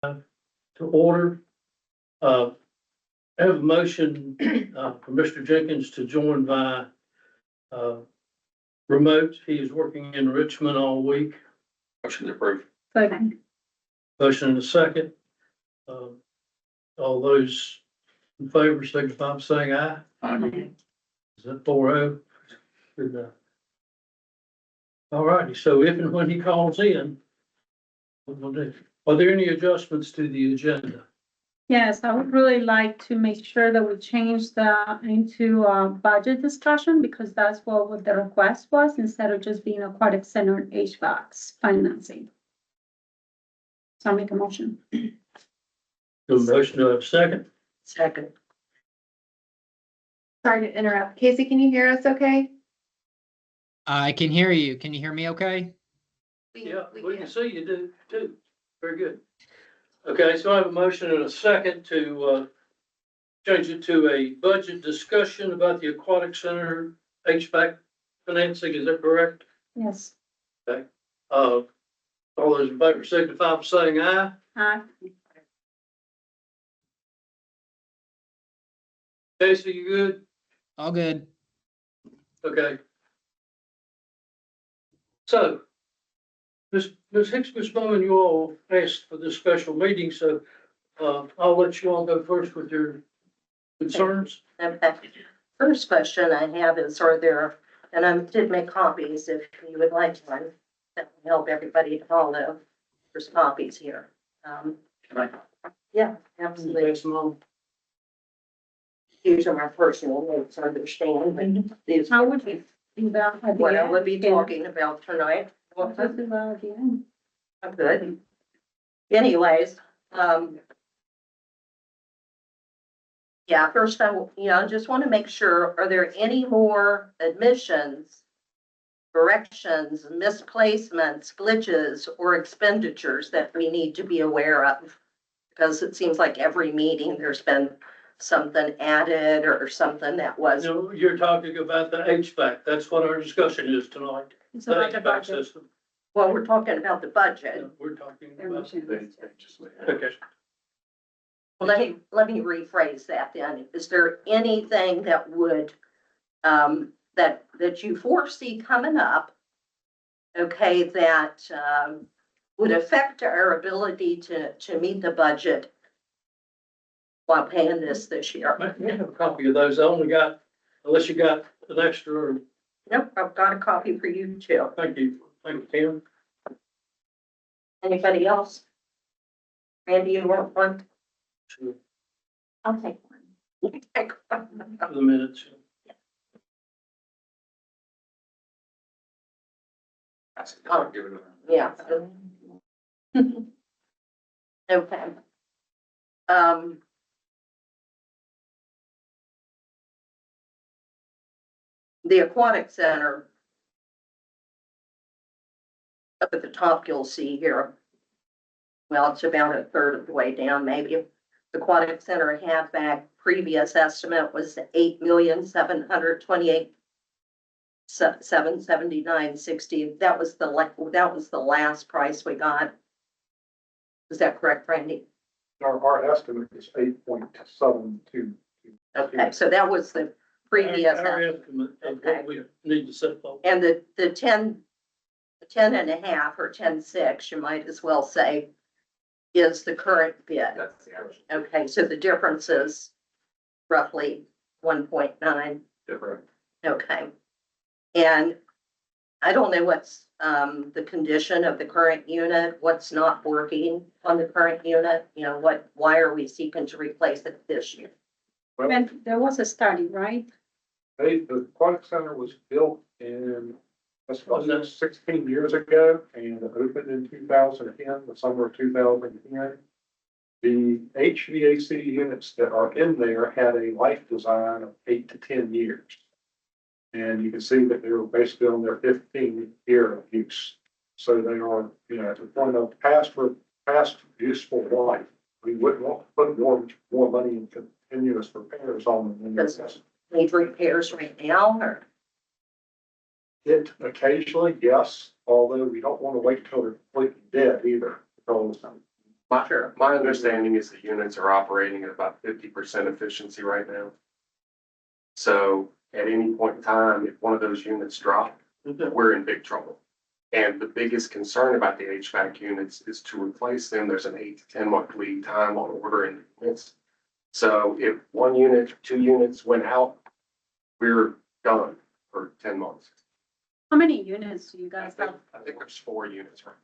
to order. I have a motion for Mr. Jenkins to join by remote. He is working in Richmond all week. Motion to approve. Second. Motion and a second. All those in favor, signify by saying aye. Aye. Is that 4-0? Good enough. All righty, so if and when he calls in, what we'll do. Are there any adjustments to the agenda? Yes, I would really like to make sure that we change into a budget discussion, because that's what the request was, instead of just being aquatic center HVAC financing. So I'll make a motion. Do a motion, do I have a second? Second. Sorry to interrupt. Casey, can you hear us okay? I can hear you. Can you hear me okay? Yeah, we can see you do too. Very good. Okay, so I have a motion and a second to change it to a budget discussion about the aquatic center HVAC financing. Is that correct? Yes. All those in favor signify by saying aye. Aye. Casey, you good? All good. Okay. So, Ms. Hicks, Ms. Bowman, you all asked for this special meeting, so I'll let you all go first with your concerns. Okay. First question I have is, are there, and I did make copies if you would like one, that will help everybody to follow. There's copies here. Yeah, absolutely. Pass them on. These are my personal notes, I understand, but these. How would you do that at the What I end? would be talking about tonight. Let's do that at the end. I'm good. Anyways, yeah, first I, just want to make sure, are there any more admissions, corrections, misplacements, glitches, or expenditures that we need to be aware of? Because it seems like every meeting there's been something added or something that was. No, you're talking about the HVAC. That's what our discussion is tonight. It's The about the HVAC budget. system. Well, we're talking about the budget. We're talking Their about. motion. Okay. Well, let me rephrase that then. Is there anything that would, that you foresee coming up? Okay, that, would affect our ability to meet the budget while paying this year? I have a copy of those. I only got, unless you got an extra, or, Nope, I've got a copy for you too. thank you, Tim. Anybody else? Randy, you want one? Sure. I'll take one. For the minutes. Oh, Give it a. yeah. Okay. The aquatic center. Up at the top, you'll see here. Well, it's about a third of the way down, maybe. The aquatic center had back, previous estimate was 8,728,779.60. That was the last price we got. Is that correct, Randy? Our estimate is 8.72. Okay, so that was the previous. Our estimate of what we need to set up. And the 10 and a half or 10.6, you might as well say, is the current bid. That's the average. Okay, so the difference is roughly 1.9. Different. Okay. And I don't know what's the condition of the current unit, what's not working on the current unit, why are we seeking to replace it this year? And there was a study, right? The aquatic center was built in, that's about 16 years ago, and it opened in 2010, the summer of 2010. The HVAC units that are in there had a life design of 8 to 10 years. And you can see that they were basically on their 15th year of use. So they are, to the point of past useful life. We wouldn't want to put more money in continuous repairs on them. Need repairs right now, or? It occasionally, yes, although we don't want to wait until they're completely dead either, because My understanding is the units are operating at about 50% efficiency right now. So at any point in time, if one of those units drop, we're in big trouble. And the biggest concern about the HVAC units is to replace them. There's an 8 to 10 month lead time on ordering units. So if 1 unit, 2 units went out, we're done for 10 months. How many units do you I guys think, have? I think there's 4 units right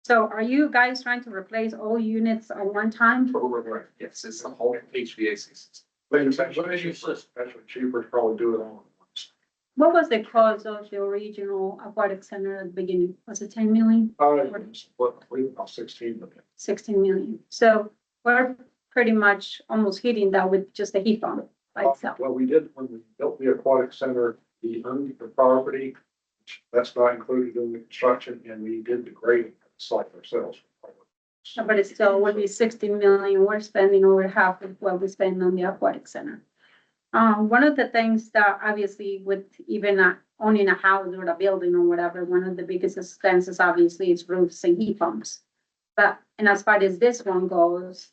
So are you guys trying to replace all units at one time? now. Yes, it's the whole HVAC system. But it's What is your actually system? cheaper to probably do it all at once. What was the cost of the original aquatic center at the beginning? Was it 10 million, What, I believe about 16 million. 16 million? So we're pretty much almost hitting that with just the heat pump by itself. Well, we did, when we built the aquatic center, we owned the property. That's not included in the construction, and we did the grading of the site ourselves. But it still would be 16 million. We're spending over half of what we spend on the aquatic center. One of the things that obviously with even owning a house or a building or whatever, one of the biggest expenses obviously is roofs and heat pumps. But, and as far as this one goes,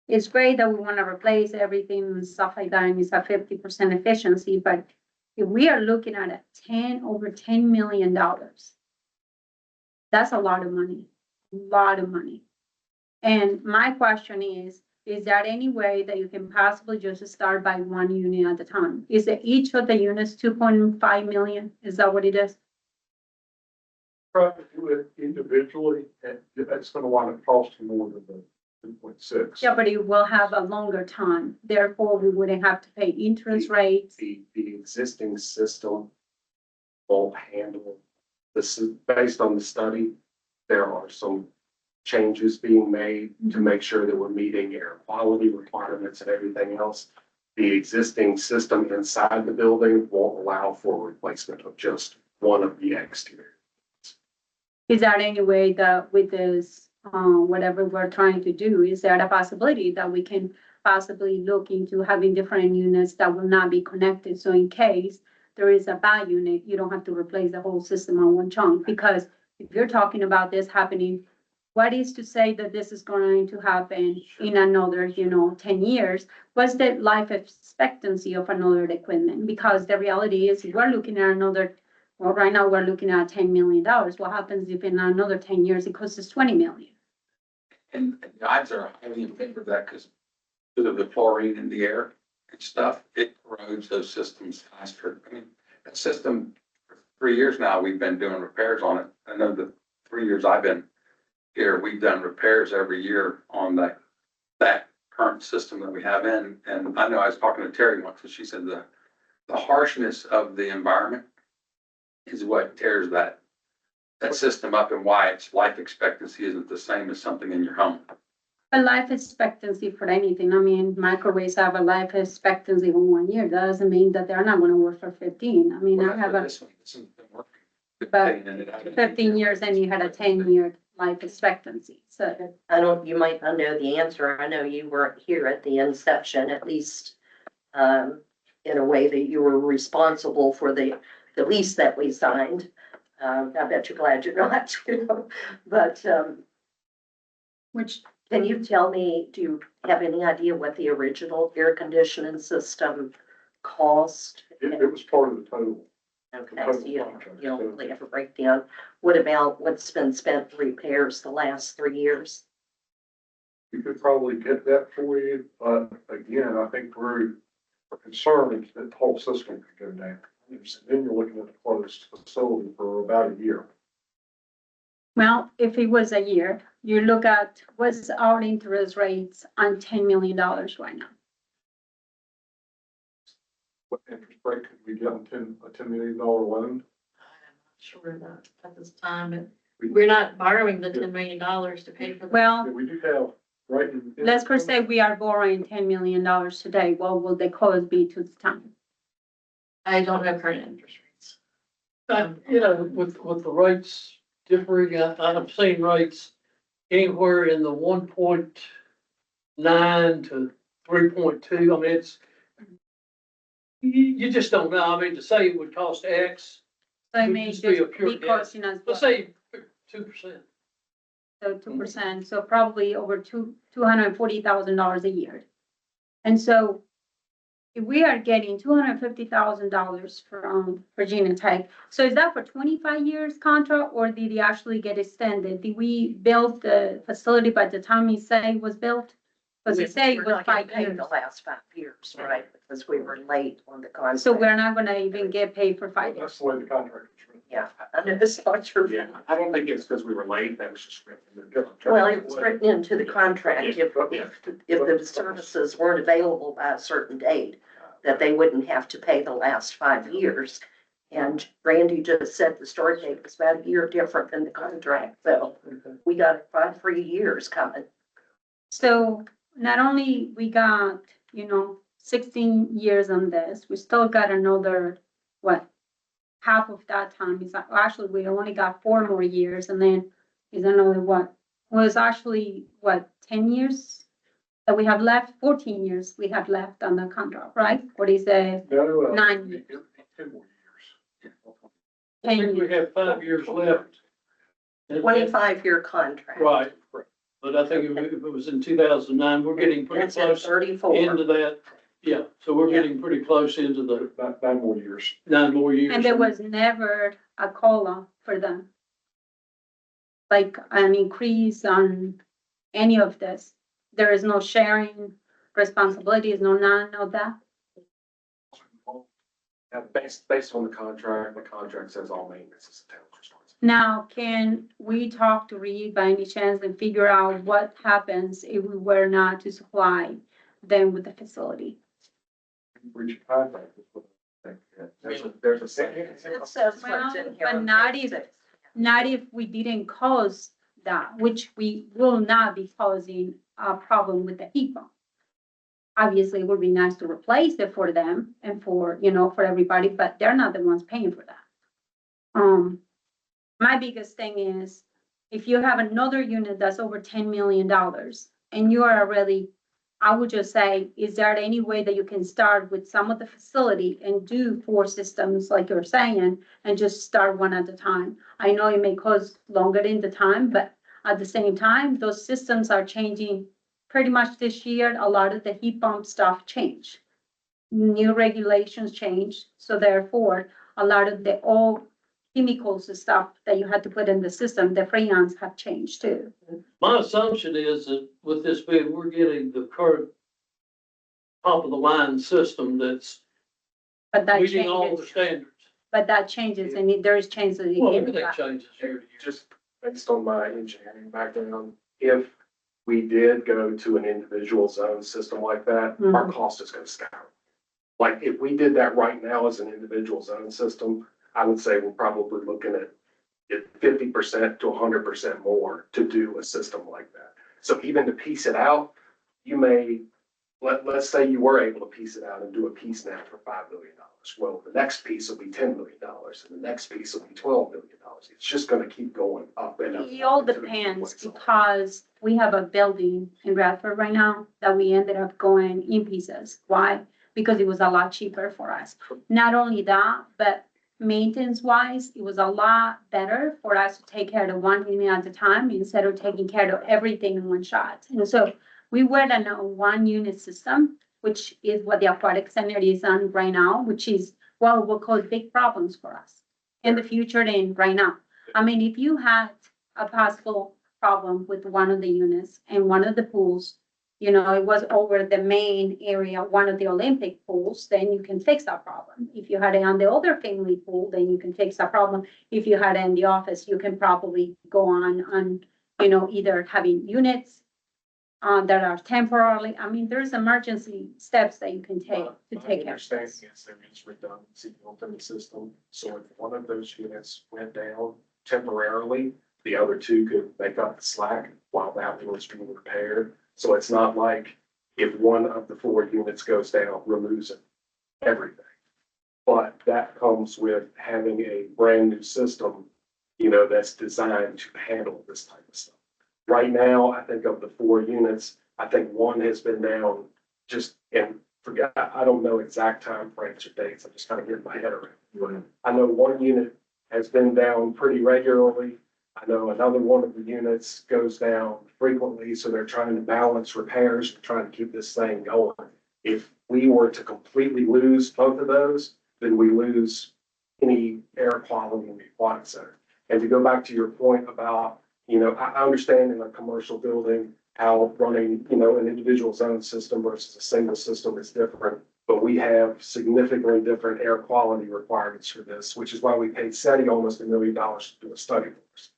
it's great that we want to replace everything and stuff like that, and it's at 50% efficiency, but if we are looking at over $10 million, that's a lot of money, And my question is there any way that you can possibly just start by 1 unit at a time? Is it each of the units 2.5 million? Is that what it is? Try to do it individually, and that's gonna wind up costing more than the 2.6. Yeah, but it will have a longer time. Therefore, we wouldn't have to pay interest rates. The existing system will handle this, based on the study. There are some changes being made to make sure that we're meeting air quality requirements and everything else. The existing system inside the building won't allow for replacement of just one of the exterior. Is there any way that with this, whatever we're trying to do, is there a possibility that we can possibly look into having different units that will not be connected? So in case there is a bad unit, you don't have to replace the whole system on one chunk. Because if you're talking about this happening, what is to say that this is going to happen in another, 10 years? What's the life expectancy of another equipment? Because the reality is we're looking at well, right now we're looking at $10 million. What happens if in another 10 years it costs us 20 million? And the odds are highly in favor of that because of the chlorine in the air and stuff, it corrodes those systems faster. I mean, that system, for 3 years now, we've been doing repairs on it. I know the 3 years I've been here, we've done repairs every year on that current system that we have in. And I know I was talking to Terry once, and she said the harshness of the environment is what tears that system up and why its life expectancy isn't the same as something in your home. A life expectancy for anything. I mean, microwaves have a life expectancy of 1 year. That doesn't mean that they're not going to work for 15. I mean, Well, I have this has been working. But 15 years and you had a 10-year life expectancy. So You might not know the answer. I know you weren't here at the inception, at least, in a way that you were responsible for the lease that we signed. I bet you're glad you're not, but, which can you tell me, do you have any idea what the original air conditioning system cost? It was part of the total. Okay, so you don't really have a breakdown. What about what's been spent for repairs the last 3 years? We could probably get that for you, but again, I think we're concerned that the whole system could go down. Then you're looking at a closed facility for about a year. Well, if it was a year, you look at what's our interest rates on $10 million right now. What interest rate could we get on a $10 million loan? Sure not at this time, but we're not borrowing the $10 million to pay for the. Well, We do have, right? let's per se we are borrowing $10 million today. What will the cost be to the time? I don't know current interest rates. With the rates differing, I've seen rates anywhere in the 1.9 to 3.2. I mean, it's, you just don't know. I mean, to say it would cost X, So it Could may just just be a pure be costing us. let's say 2%. So 2%, so probably over $240,000 a year. And so if we are getting $250,000 from Virginia Tech, so is that for 25 years contract or did he actually get extended? Did we build the facility by the time he said it was built? Because he said it We're was not getting 5 paid years. the last 5 years, right? Because we were late on the contract. So we're not gonna even get paid for 5 years. That's the way the contract is written. Yeah, I know it's not true. Yeah, I don't think it's because we were late, that was just written in the contract. Well, it was written into the contract, if the services weren't available by a certain date, that they wouldn't have to pay the last 5 years. And Randy just said the start date was about a year different than the contract, so we got 5 free years coming. So not only we got, 16 years on this, we still got another, half of that time is, actually, we only got 4 more years, and then is another was actually 10 years that we have left, 14 years we have left on the contract, right? Or is it No, 9 years, 10 more years. I 10 think we years? have 5 years left. 25-year contract. Right, but I think if it was in 2009, we're getting pretty That's in close 34. into that. Yeah, so we're Yeah. getting pretty close into the About 9 more years. 9 more years. And there was never a COLA for them. Like an increase on any of this. There is no sharing responsibilities, none of that. Based on the contract says all maintenance is the town's responsibility. Now, can we talk to Reed by any chance and figure out what happens if we were not to supply them with the facility? Breach of contract. is what I think. There's a second. It says what's in here. But on not page if- 6. Not if we didn't cause that, which we will not be causing a problem with the heat pump. Obviously, it would be nice to replace it for them and for, for everybody, but they're not the ones paying for that. My biggest thing is, if you have another unit that's over $10 million and you are already, I would just say, is there any way that you can start with some of the facility and do 4 systems like you're saying, and just start one at a time? I know it may cause longer in the time, but at the same time, those systems are changing pretty much this year. A lot of the heat pump stuff changed. New regulations changed, so therefore, a lot of the old chemicals and stuff that you had to put in the system, the freons have changed too. My assumption is that with this bid, we're getting the current top of the line system that's But that meeting all the changes, standards. and there is changes. Well, everything changes year to year. Just based on my engineering background, if we did go to an individual zone system like that, our cost is gonna skyrocket. Like, if we did that right now as an individual zone system, I would say we're probably looking at 50% to 100% more to do a system like that. So even to piece it out, you may, let's say you were able to piece it out and do a piece now for $5 million. Well, the next piece will be $10 million and the next piece will be $12 million. It's just gonna keep going up and up. It all depends, because we have a building in Radford right now that we ended up going in pieces. Why? Because it was a lot cheaper for us. Not only that, but maintenance wise, it was a lot better for us to take care of one unit at a time instead of taking care of everything in one shot. And so we went on a 1 unit system, which is what the aquatic center is on right now, which is what will cause big problems for us in the future and right now. I mean, if you had a possible problem with one of the units and one of the pools, it was over the main area, one of the Olympic pools, then you can fix that problem. If you had it on the other family pool, then you can fix that problem. If you had it in the office, you can probably go on, either having units that are temporarily, I mean, there's emergency steps that you can take to take care of My this. understanding is there is redundancy built in the system, so if one of those units went down temporarily, the other 2 could make up the slack while that one was being repaired. So it's not like if one of the 4 units goes down, we're losing everything. But that comes with having a brand new system, that's designed to handle this type of stuff. Right now, I think of the 4 units, I think 1 has been down I don't know exact time frames or dates. I'm just kind of getting my head around. I know 1 unit has been down pretty regularly. I know another one of the units goes down frequently, so they're trying to balance repairs, trying to keep this thing going. If we were to completely lose both of those, then we lose any air quality in the aquatic center. And to go back to your point about, I understand in a commercial building how running, an individual zone system versus a single system is different. But we have significantly different air quality requirements for this, which is why we paid SETI almost $1 million to do a study for us.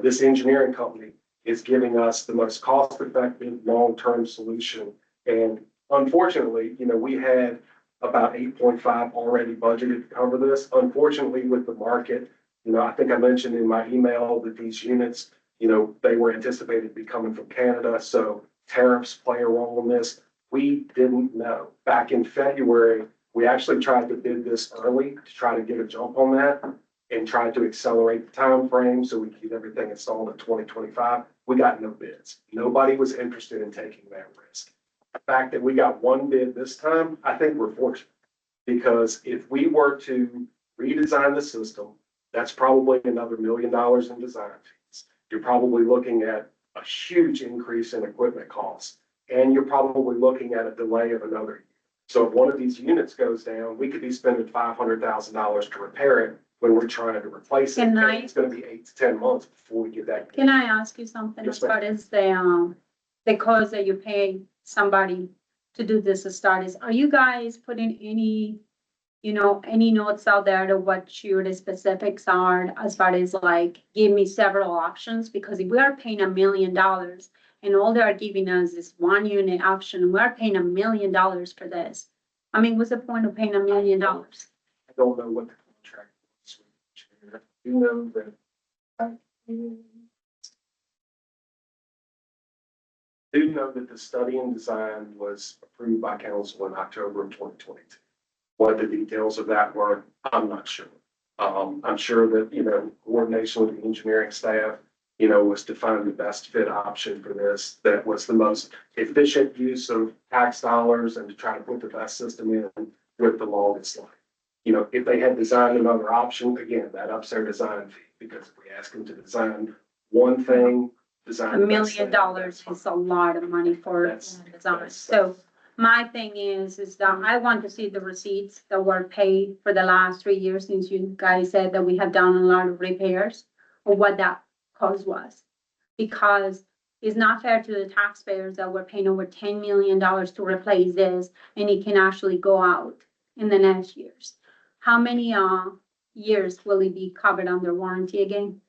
This engineering company is giving us the most cost-effective, long-term solution. And unfortunately, we had about 8.5 already budgeted to cover this. Unfortunately, with the market, I think I mentioned in my email that these units, they were anticipated to be coming from Canada. So tariffs play a role in this. We didn't know. Back in February, we actually tried to bid this early to try to get a jump on that and tried to accelerate the time frame so we could get everything installed in 2025. We got no bids. Nobody was interested in taking that risk. The fact that we got one bid this time, I think we're fortunate, because if we were to redesign the system, that's probably another $1 million in design fees. You're probably looking at a huge increase in equipment costs, and you're probably looking at a delay of another year. So if one of these units goes down, we could be spending $500,000 to repair it when we're trying to replace it. Can And I- it's gonna be 8 to 10 months before we get that. Can I ask you something Yes, as far as the cost that you pay somebody to do this studies? Are you guys putting any, any notes out there to what your specifics are as far as like, give me several options? Because if we are paying $1 million and all they are giving us is one unit option, and we're paying $1 million for this. I mean, what's the point of paying $1 million? I don't know what the contract is. You know that. Do know that the study and design was approved by council in October of 2022. What the details of that were, I'm not sure. I'm sure that, coordination with the engineering staff, was to find the best fit option for this, that was the most efficient use of tax dollars and to try to put the best system in with the longest life. If they had designed another option, again, that ups their design fee, because if we ask them to design one thing, design. $1 million is a lot of money for design. So my thing is that I want to see the receipts that were paid for the last 3 years, since you guys said that we have done a lot of repairs, or what that cost was. Because it's not fair to the taxpayers that we're paying over $10 million to replace this, and it can actually go out in the next years. How many years will it be covered under warranty again?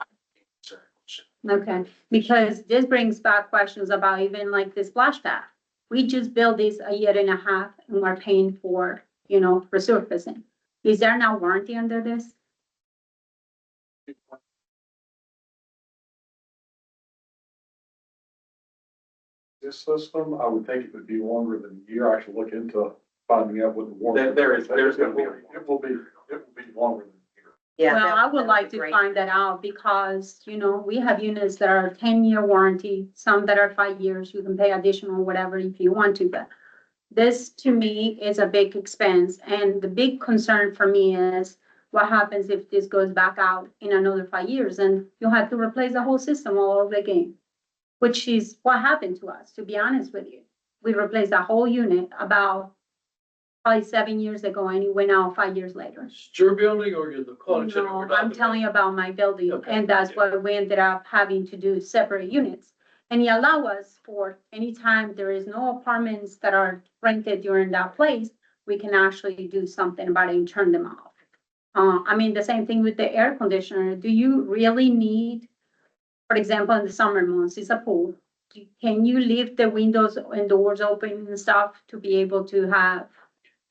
Okay, because this brings back questions about even like this splash pad. We just built this a year and a half and we're paying for, resurfacing. Is there no warranty under this? This system, I would think it would be longer than a year. I should look into finding out what the warranty. There's gonna be. It will be longer than a year. Yeah. Well, I that would like be to great. find that out because, we have units that are 10-year warranty, some that are 5 years. You can pay additional whatever if you want to, but this to me is a big expense. And the big concern for me is what happens if this goes back out in another 5 years and you'll have to replace the whole system all over again, which is what happened to us, to be honest with you. We replaced the whole unit about probably 7 years ago and it went out 5 years later. It's your building or you're the aquatic center? No, I'm telling you about my building, Okay. and that's why we ended up having to do separate units. And it allow us for anytime there is no apartments that are rented during that place, we can actually do something about it and turn them off. The same thing with the air conditioner. Do you really need, for example, in the summer months, it's a pool. Can you leave the windows and doors open and stuff to be able to have?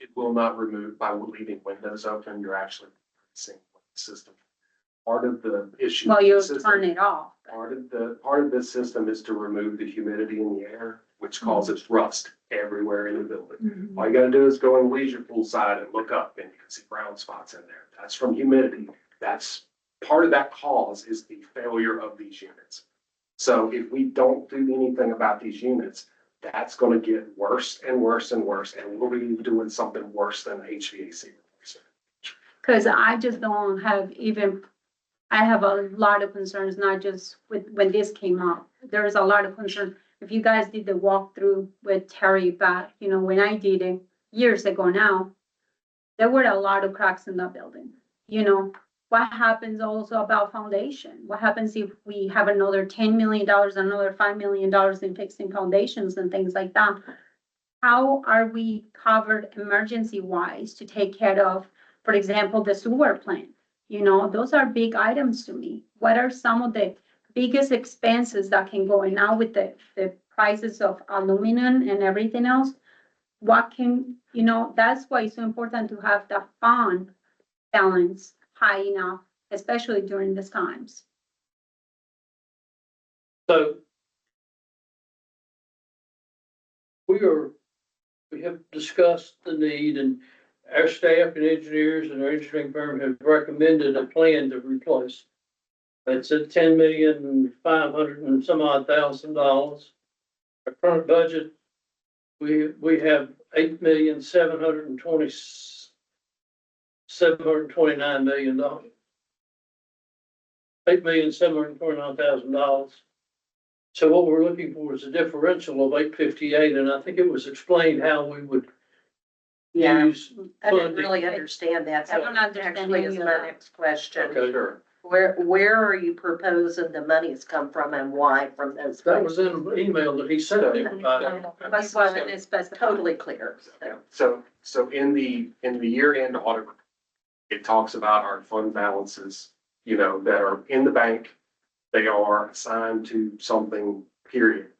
It will not remove by leaving windows open. You're actually seeing the system. Part of the issue. Well, you with the system- turn it off. Part of this system is to remove the humidity in the air, which causes rust everywhere in the building. All you gotta do is go in leisure pool side and look up and you can see brown spots in there. That's from humidity. That's part of that cause is the failure of these units. So if we don't do anything about these units, that's gonna get worse and worse and worse, and we'll be doing something worse than HVAC replacement. Cause I just don't have even I have a lot of concerns, not just with, when this came up. There is a lot of concern. If you guys did the walkthrough with Terry back, when I did it years ago now, there were a lot of cracks in that building. What happens also about foundation? What happens if we have another $10 million, another $5 million in fixing foundations and things like that? How are we covered emergency wise to take care of, for example, the sewer plant? Those are big items to me. What are some of the biggest expenses that can go? And now with the prices of aluminum and everything else, that's why it's so important to have the fund balance high enough, especially during these times. So we have discussed the need, and our staff and engineers and our engineering firm have recommended a plan to replace. It's at $10,500,000 and some odd thousand. Our current budget, we have $8,729,000. $8,729,000. So what we're looking for is a differential of 858, and I think it was explained how we would Yeah, use I didn't funding. really understand that. I don't understand Actually, is any of my that. next question. Okay. Sure. Where are you proposing the monies come from and why from those? That was in an email that he sent everybody. That's why it is specified. Totally clear. So in the year-end audit, report, it talks about our fund balances, that are in the bank. They are assigned to something, period.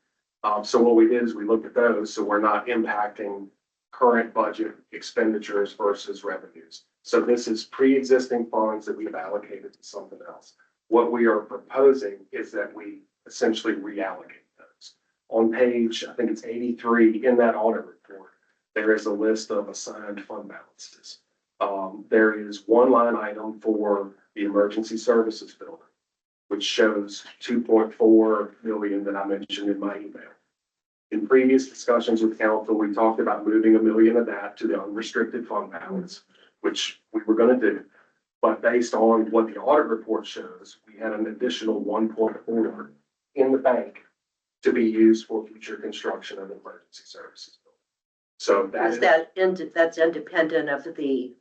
So what we did is we looked at those, so we're not impacting current budget expenditures versus revenues. So this is pre-existing funds that we've allocated to something else. What we are proposing is that we essentially reallocate those. On page, I think it's 83 in that audit report, there is a list of assigned fund balances. There is one line item for the emergency services building, which shows 2.4 million that I mentioned in my email. In previous discussions with council, we talked about moving $1 million of that to the unrestricted fund balance, which we were going to do. But based on what the audit report shows, we had an additional 1.4 in the bank to be used for future construction of the emergency services building. So That's independent of the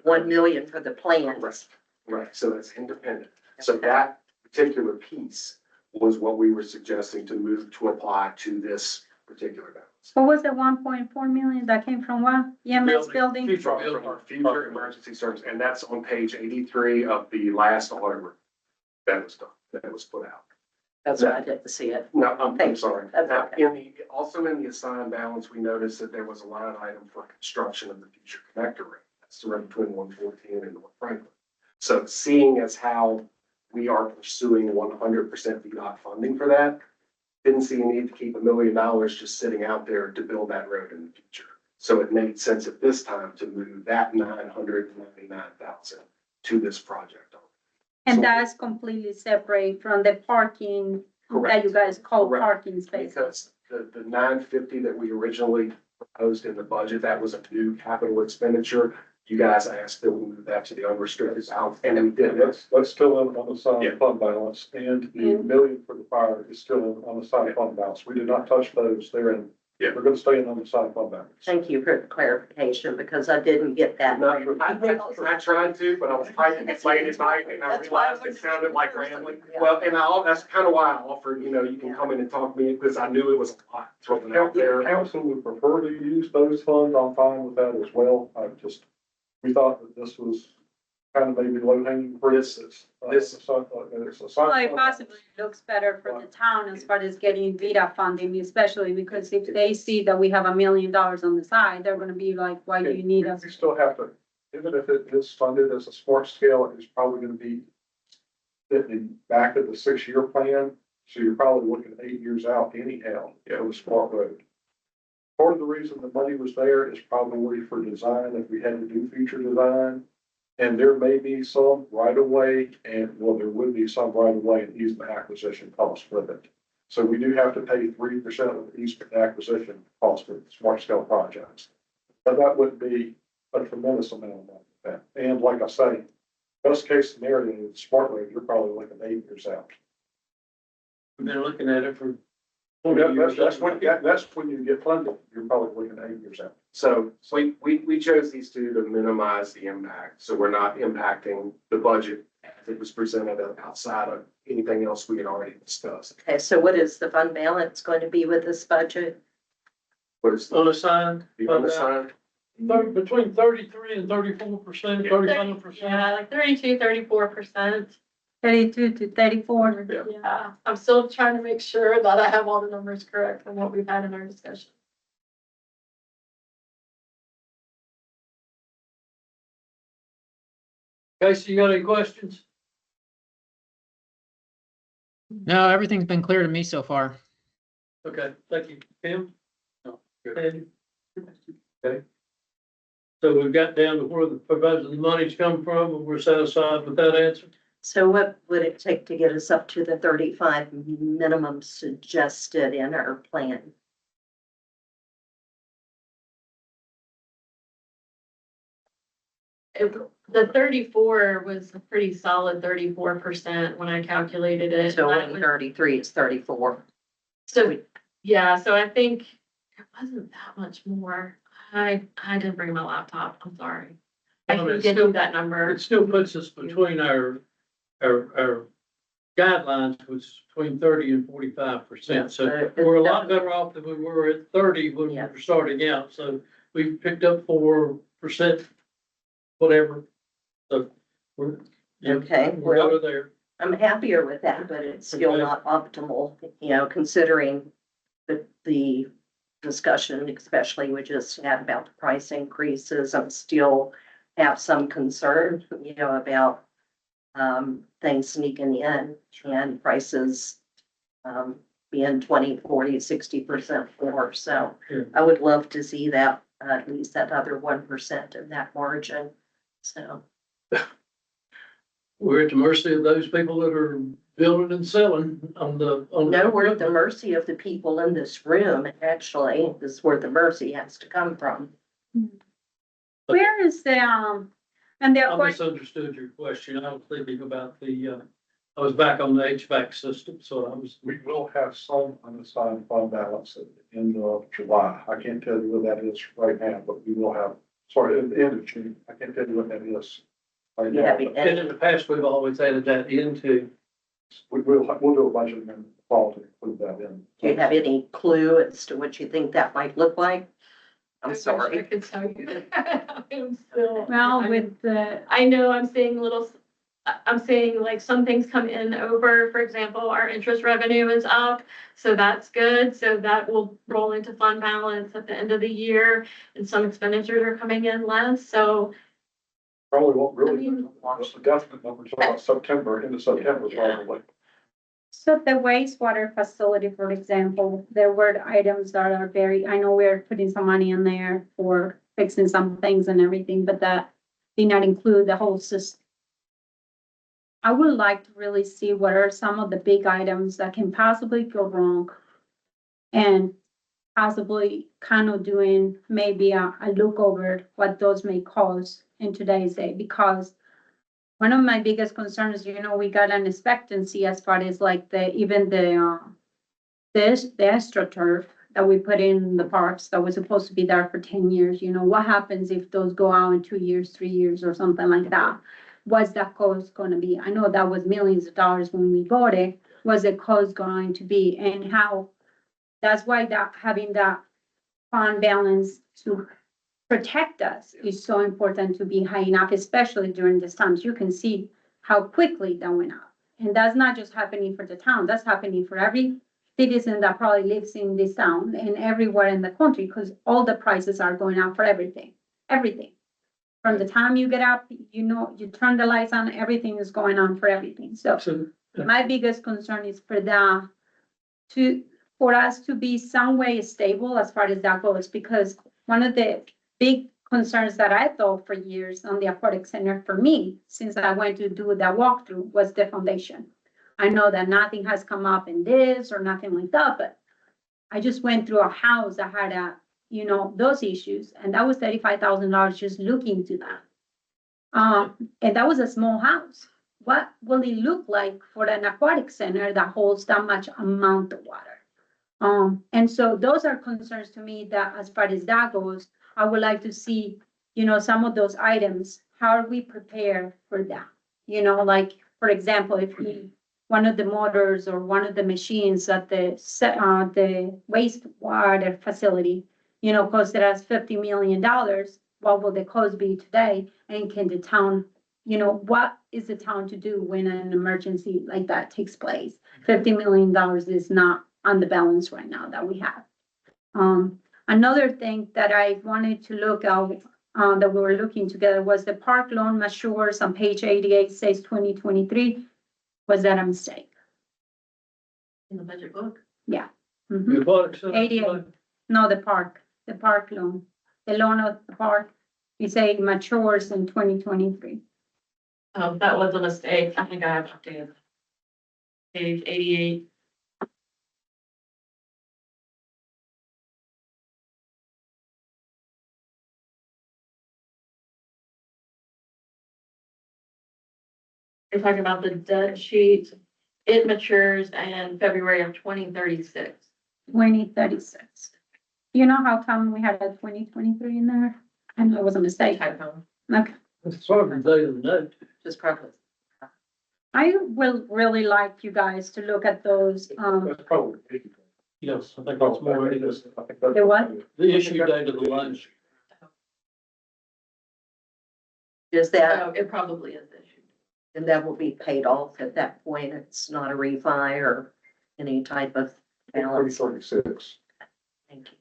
1 million for the plans. Right, so that's independent. So that particular piece was what we were suggesting to move to apply to this particular balance. What was the 1.4 million that came from what? EMS building? Future From building. our future emergency service, and that's on page 83 of the last audit report that was done, that was put out. That's why I didn't see it. No, I'm Thank you. sorry. That's Now, okay. also in the assigned balance, we noticed that there was a line item for construction of the future connector road. That's the road between 114 and North Franklin. So seeing as how we are pursuing 100% VDOT funding for that, didn't see a need to keep $1 million just sitting out there to build that road in the future. So it made sense at this time to move that 999,000 to this project. And So- that's completely separate from the parking that Correct. you guys call Correct. parking spaces. Because the 950 that we originally proposed in the budget, that was a new capital expenditure. You guys asked that we move that to the unrestricted balance, and we did. That's still in on the Yeah. side fund balance, and the million for the fire is still on the side fund balance. We did not touch those. They're in, Yeah. we're gonna stay in on the side fund balance. Thank you for the clarification because I didn't get that. I tried to, but I was typing it late at night and I That's why I realized it was- sounded like rambling. Yeah. Well, and that's kind of why I offered, you can come in and talk to me because I knew it was a lot thrown out there. Council would prefer to use those funds. I'm fine with that as well. We thought that this was kind of maybe low hanging fruit. It's a It's a side Well, it fund possibly looks better for the town as far as getting VDOT funding, especially because if they see that we have $1 million on the side, they're gonna be like, why do you need us? You still have to, even if it is funded as a smart scale, it's probably gonna be fitting back at the 6-year plan. So you're probably looking 8 years out anyhow for the smart road. Part of the reason the money was there is probably for design, if we had to do future design. And there may be some right of way there would be some right of way and easement acquisition costs with it. So we do have to pay 3% of the easement acquisition cost for smart scale projects. But that would be a tremendous amount of money. And like I say, Best case scenario, smart rate, you're probably looking 8 years out. We've been looking at it for. That's when you get funded, you're probably looking 8 years out. So we chose these two to minimize the impact, so we're not impacting the budget as it was presented outside of anything else we had already discussed. Okay, so what is the fund balance going to be with this budget? What is Unassigned. the unassigned? Between 33% and 34%, 35%. Yeah, like 32, 34%. 32 to 34. Yeah, I'm still trying to make sure that I have all the numbers correct from what we've had in our discussion. Casey, you got any questions? No, everything's been clear to me so far. Okay, thank you. Tim? No, good. Andy? Okay. So we've got down to where the proposal the money's come from, and we're satisfied with that answer? So what would it take to get us up to the 35 minimum suggested in our plan? The 34 was a pretty solid 34% when I calculated it. So That when was- 33 is 34. So, yeah, so I think it wasn't that much more. I didn't bring my laptop, I'm sorry. I Well, can it's get still- you that number. It still puts us between our guidelines, which is between 30 and 45%. So we're a lot better off than we were at 30 when we Yeah. were starting out. So we've picked up 4%, whatever. So we're. yeah, Okay, we're well- over there. I'm happier with that, but it's still Okay. not optimal, considering the discussion, especially we just had about the price increases. I'm still have some concern, about things sneaking in and prices being 20, 40, 60% more. So Yeah. I would love to see that, at least that other 1% of that margin. So, We're at the mercy of those people that are building and selling on the. no, we're at the mercy of the people in this room, actually. This is where the mercy has to come from. Where is the, and I therefore, misunderstood your question. I was thinking about I was back on the HVAC system, so I was. We will have some unassigned fund balance at the end of July. I can't tell you what that is right now, but we will have, sorry, at the end of June. I can't tell you what that is. Right Yeah, now, but- And in the past, we've always added that into. we'll do a budget amendment in the fall to include that in. Do you have any clue as to what you think that might look like? I'm I wish I sorry. could tell you that. I'm still. well, with the, I know I'm seeing I'm seeing like some things come in over, for example, our interest revenue is up. So that's good. So that will roll into fund balance at the end of the year, and some expenditures are coming in less. So Probably won't I really, mean- the definite numbers about September, into September Yeah. probably. so the wastewater facility, for example, there were items that are very, I know we're putting some money in there for fixing some things and everything, but that did not include the whole system. I would like to really see what are some of the big items that can possibly go wrong. And possibly kind of doing maybe a look over what those may cause in today's day, because one of my biggest concerns, we got an expectancy as far as like the AstroTurf that we put in the parks that was supposed to be there for 10 years, what happens if those go out in 2 years, 3 years or something like that? What's that cost gonna be? I know that was millions of dollars when we bought it. What's the cost going to be, and how? That's why that having that fund balance to protect us is so important to be high enough, especially during these times. You can see how quickly that went up. And that's not just happening for the town, that's happening for every citizen that probably lives in this town and everywhere in the country, because all the prices are going up for everything, everything. From the time you get up, you turn the lights on, everything is going on for everything. So my biggest concern is for for us to be some way stable as far as that goes, because one of the big concerns that I thought for years on the aquatic center for me, since I went to do that walkthrough, was the foundation. I know that nothing has come up in this or nothing like that, but I just went through a house that had those issues, and that was $35,000 just looking to that. And that was a small house. What will it look like for an aquatic center that holds that much amount of water? And so those are concerns to me that as far as that goes, I would like to see, some of those items, how are we prepared for that? Like, for example, if one of the motors or one of the machines at the wastewater facility, costed us $50 million, what will the cost be today? And can the town, what is the town to do when an emergency like that takes place? $50 million is not on the balance right now that we have. Another thing that I wanted to look at, that we were looking together was the park loan matures on page 88 says 2023. Was that a mistake? In the budget book. Mhm. The aquatic center. 88. No, the park loan, the loan of the park, we say it matures in 2023. Oh, that was a mistake. I think I have updated. Page 88. You're talking about the debt sheet. It matures in February of 2036. 2036. You know how come we had a 2023 in there? And it was a mistake. Typo. Okay. It's sort of the date of the note. Just probably. I will really like you guys to look at those, That's probably. Yes, I think that's more, I think that's- The what? the issue date of the loan. Is that, Oh, it probably is issued. and that will be paid off at that point? It's not a refi or any type of balance? 2036. Thank you.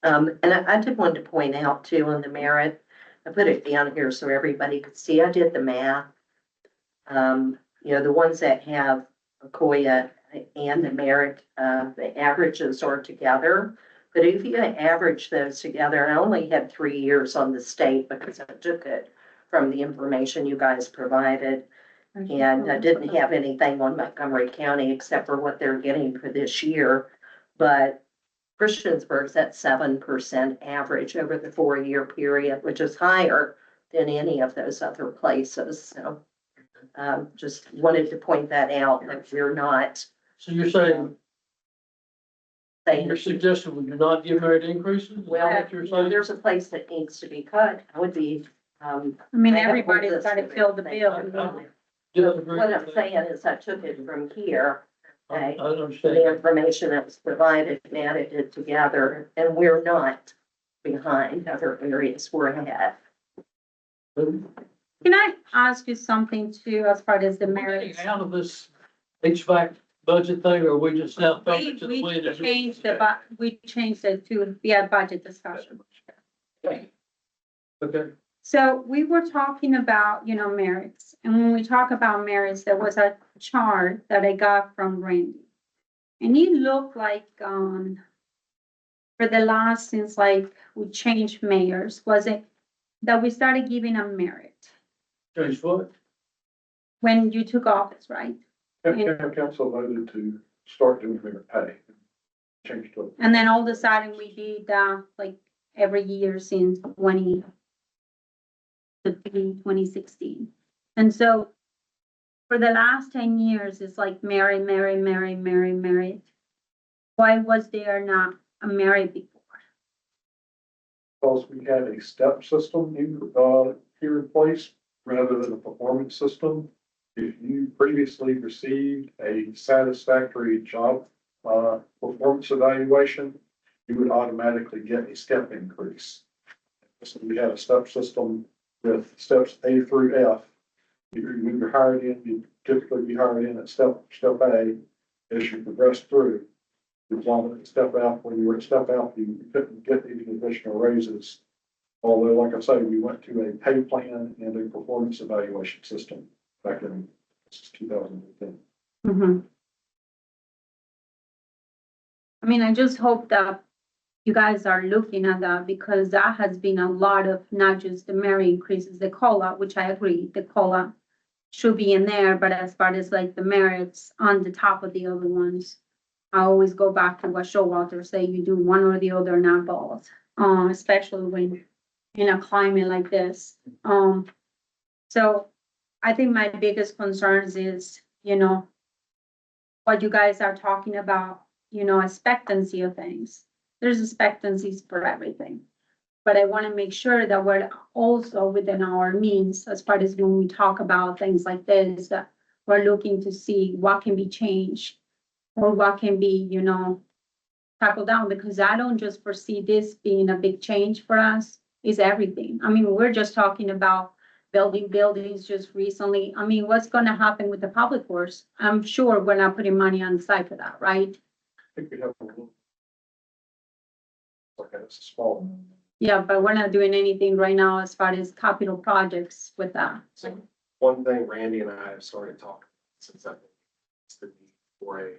And I did want to point out too on the merit, I put it down here so everybody could see, I did the math. The ones that have Akoya and the merit, the averages are together. But if you average those together, I only had 3 years on the state because I took it from the information you guys provided. And I didn't have anything on Montgomery County except for what they're getting for this year. But Christiansburg's at 7% average over the 4-year period, which is higher than any of those other places. So just wanted to point that out, that we're not So you're saying, saying. you're suggesting we do not give merit increases? Is that Well, what you're saying? there's a place that needs to be cut. I would be, I mean, I have a whole everybody's list gotta of fill the everything. bill. Do agree what with I'm that? saying is I took it from here, I okay, understand. the information that was provided and added it together, and we're not behind other areas, we're ahead. Can I ask you something too, as far as the Are we merits? getting out of this HVAC budget thing, or we just now felt We, it to the way it is? we changed it to be a budget discussion. Okay, So we were talking about, merits, and when we talk about merits, there was a chart that I got from Randy. And it looked like, for the last, since like we changed mayors, was it that we started giving a merit change what? when you took office, right? Town Council voted to start doing merit pay. Changed to. And then all of a sudden we did, like every year since 2016. And so for the last 10 years, it's like merit. Why was there not a merit before? Because we had a step system here in place rather than a performance system. If you previously received a satisfactory job performance evaluation, you would automatically get a step increase. So we had a step system with steps A through F. When you're hired in, you typically be hired in at step A. As you progress through, you want to step out. When you were at step out, you couldn't get any additional raises. Although, like I say, we went to a pay plan and a performance evaluation system back in 2010. Mhm. I mean, I just hope that you guys are looking at that because that has been a lot of, not just the merit increases, the COLA, which I agree, the COLA should be in there, but as far as like the merits on the top of the other ones, I always go back to what Showalter say, you do one or the other, not both, especially when in a climate like this. So I think my biggest concerns is, you know, what you guys are talking about, you know, expectancy of things. There's expectancies for everything. But I want to make sure that we're also within our means as far as when we talk about things like this, that we're looking to see what can be changed or what can be, you know, tackled down, because I don't just foresee this being a big change for us. It's everything. I mean, we're just talking about building buildings just recently. I mean, what's going to happen with the public works? I'm sure we're not putting money on the side for that, right? I think we have a little. Okay, it's a small. Yeah, but we're not doing anything right now as far as capital projects with that. So one thing Randy and I have started talking since I think it's the need for a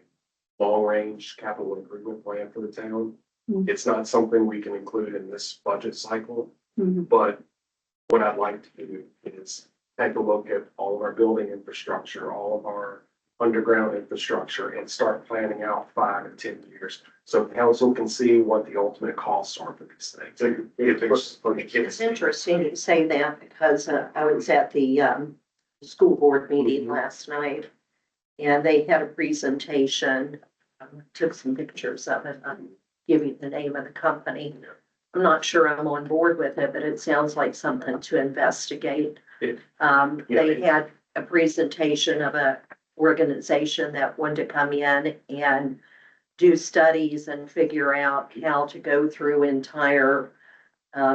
long-range capital improvement plan for the town. Mhm. It's not something we can include in this budget cycle, Mhm. but what I'd like to do is take a look at all of our building infrastructure, all of our underground infrastructure, and start planning out 5 and 10 years. So council can see what the ultimate costs are for these things. It's interesting you say that because I was at the school board meeting last night and they had a presentation, took some pictures of it. I'm giving the name of the company. I'm not sure I'm on board with it, but it sounds like something to investigate. They had a presentation of a organization that wanted to come in and do studies and figure out how to go through entire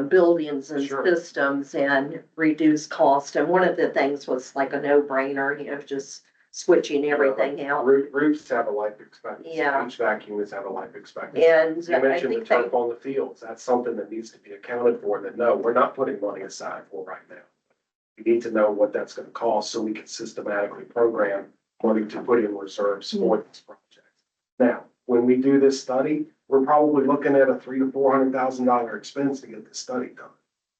buildings and Sure. systems and reduce cost. And one of the things was like a no-brainer, you know, just switching everything out. Roofs have a life expectancy. Yeah. HVAC units have a life expectancy. And You I mentioned the think they, turf on the fields. That's something that needs to be accounted for that, no, we're not putting money aside for right now. We need to know what that's gonna cost so we can systematically program money to put in reserves for this project. Now, when we do this study, we're probably looking at a $300,000 to $400,000 expense to get this study done.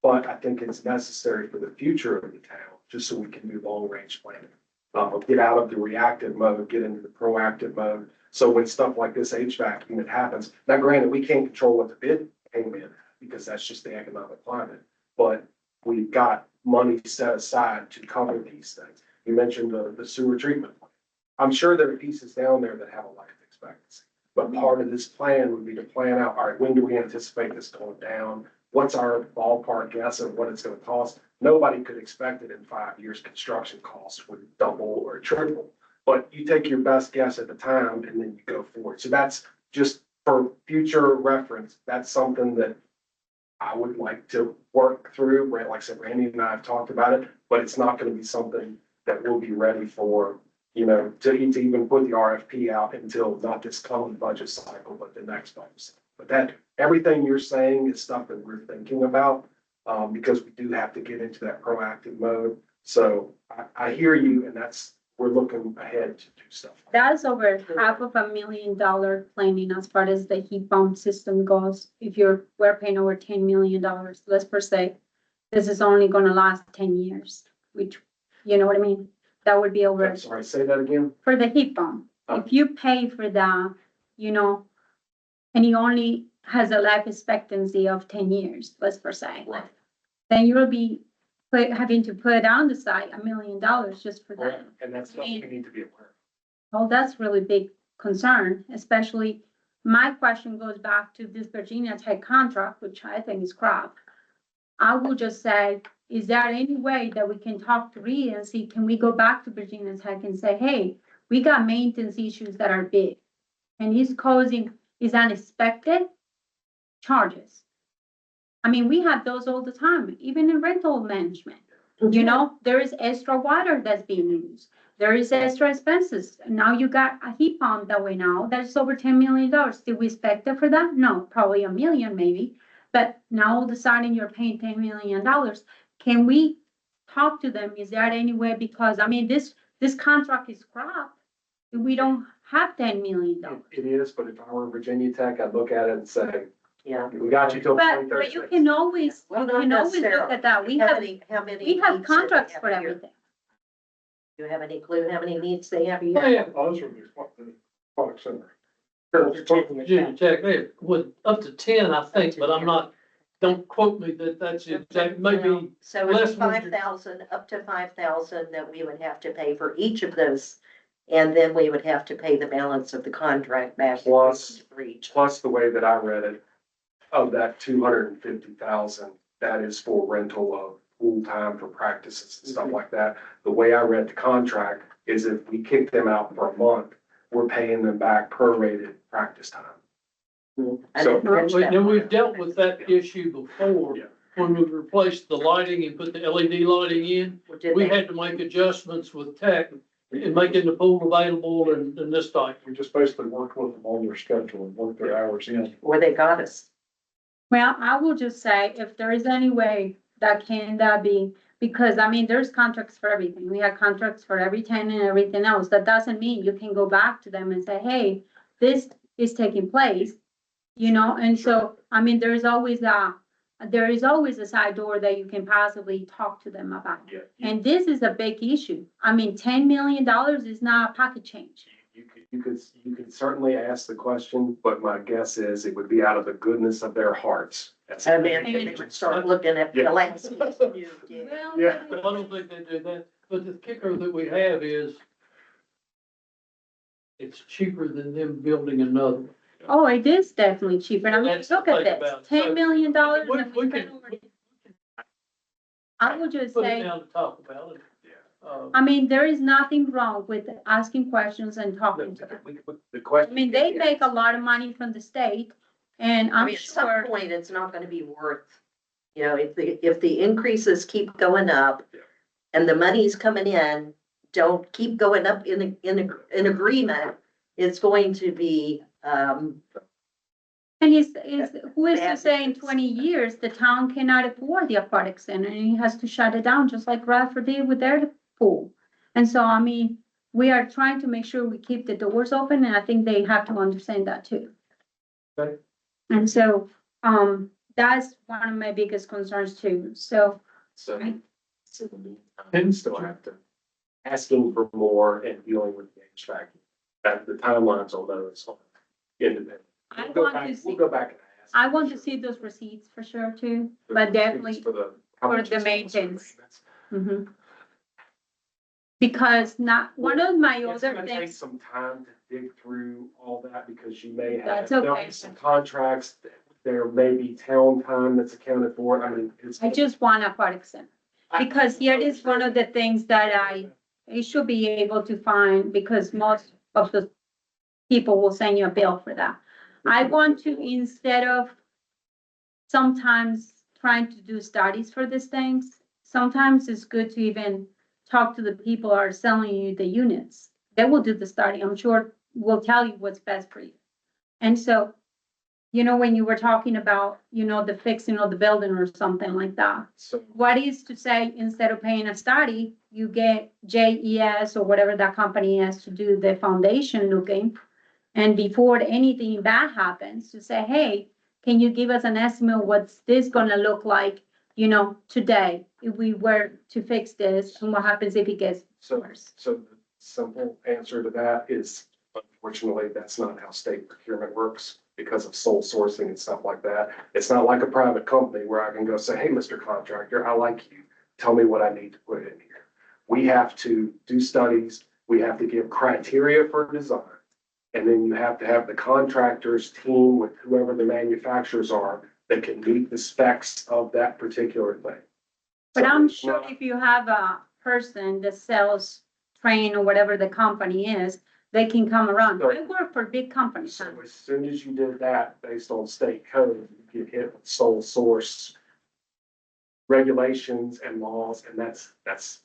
But I think it's necessary for the future of the town, just so we can do long-range planning. Get out of the reactive mode, get into the proactive mode. So when stuff like this HVAC unit happens, now granted, we can't control what the bid came in because that's just the economic climate. But we've got money set aside to cover these things. You mentioned the sewer treatment plant. I'm sure there are pieces down there that have a life expectancy. But part of this plan would be to plan out, all right, when do we anticipate this going down? What's our ballpark guess of what it's gonna cost? Nobody could expect it in 5 years, construction costs would double or triple. But you take your best guess at the time and then you go forward. So that's just for future reference. That's something that I would like to work through. Like I said, Randy and I have talked about it, but it's not gonna be something that we'll be ready for, you know, to even put the RFP out until not this coming budget cycle, but the next budget cycle. But that, everything you're saying is stuff that we're thinking about, because we do have to get into that proactive mode. So I hear you, and we're looking ahead to do stuff. That's over $500,000 planning as far as the heat pump system goes. If we're paying over $10 million, let's per se, this is only gonna last 10 years, which, you know what I mean? That would be over I'm sorry, say that again. for the heat pump. If you pay for that, you know, and he only has a life expectancy of 10 years, let's per se. Right. Then you'll be having to put on the side $1 million just for that. And that's something we need to be aware of. Well, that's really big concern, especially my question goes back to this Virginia Tech contract, which I think is crap. I will just say, is there any way that we can talk to Reed and see, can we go back to Virginia Tech and say, hey, we got maintenance issues that are big and he's causing these unexpected charges. I mean, we have those all the time, even in rental management. You know, there is extra water that's being used. There is extra expenses. Now you got a heat pump that way now, that's over $10 million. Did we expect it for that? No, probably $1 million maybe. But now all of a sudden you're paying $10 million. Can we talk to them? Is there any way? Because I mean, this contract is crap. We don't have $10 million. It is, but if I were Virginia Tech, I'd look at it and say, yeah. we got you till But 2036. you can always, Well, you not can always look necessarily. at that. We How have many we have needs do they contracts have for a year? everything. Do you have any clue how many needs they have a Oh, year? yeah. Those are the aquatic center. Virginia Tech, they would up to 10, I think, but I'm not don't quote me that that's exact, maybe, So less it's than- 5,000, up to 5,000 that we would have to pay for each of those. And then we would have to pay the balance of the contract back. Plus- for each. Plus, the way that I read it, of that 250,000, that is for rental of pool time for practices and stuff like that. The way I read the contract is if we kick them out for a month, we're paying them back prorated practice time. I So- didn't catch that and we've part. dealt with that issue before. Yeah. When we replaced the lighting and put the LED lighting in, Or did we they- had to make adjustments with tech in making the pool available and this type. We just basically worked with them on their schedule and worked their hours in. Or they got us. Well, I will just say, if there is any way that can that be, because I mean, there's contracts for everything. We have contracts for every tenant and everything else. That doesn't mean you can go back to them and say, hey, this is taking place, you know, and so, I mean, there is always a side door that you can possibly talk to them about. Yeah, And this is a big issue. I mean, $10 million is not pocket change. you could certainly ask the question, but my guess is it would be out of the goodness of their hearts. That's- And then they would start looking at the Yeah. landscape. Well, Yeah. I don't think they do that, but the kicker that we have is it's cheaper than them building another. oh, it is definitely cheaper. I mean, That's the look at thing this, about it. So, $10 million. We and we we spent can over- I would just put it say, down to talk about it. I mean, there is nothing wrong with asking questions and talking to them. The I question. mean, they make a lot of money from the state, and I I'm mean, at some sure, point, it's not gonna be worth, you know, if the increases keep going up Yeah. and the money's coming in, don't keep going up in agreement, it's going to be, and who is to say in 20 years, the town cannot afford the aquatic center, and he has to shut it down, just like Radford did with their pool. And so, I mean, we are trying to make sure we keep the doors open, and I think they have to understand that too. Okay. And so, that's one of my biggest concerns too, so, So, Right. so the meantime, still have to asking for more and dealing with the HVAC. That the timelines on those are independent. I We'll go want back- to see, We'll go back and ask. I want to see those receipts for sure too, but definitely, For the. how for much the it's almost for maintenance. maintenance. mhm. Because one of my It's other gonna take things, some time to dig through all that because you may have, That's there'll okay. be some contracts, there may be town time that's accounted for. I mean, it's. I just want aquatic center. Because here is one of the things that I should be able to find, because most of the people will send you a bill for that. I want to, instead of sometimes trying to do studies for these things, sometimes it's good to even talk to the people who are selling you the units. They will do the study, I'm sure will tell you what's best for you. And so, you know, when you were talking about, you know, the fixing of the building or something like that, So, what is to say, instead of paying a study, you get JES or whatever that company is to do the foundation looking. And before anything bad happens, to say, hey, can you give us an estimate, what's this gonna look like, you know, today, if we were to fix this, and what happens if it gets so, worse? so the simple answer to that is, unfortunately, that's not how state procurement works because of sole sourcing and stuff like that. It's not like a private company where I can go say, hey, Mr. Contractor, I like you. Tell me what I need to put in here. We have to do studies. We have to give criteria for design. And then you have to have the contractors team with whoever the manufacturers are that can meet the specs of that particular thing. But So I'm it's sure not- if you have a person that sells train or whatever the company is, they can come around. I work for big companies. So as soon as you did that, based on state code, you get hit with sole source regulations and laws, and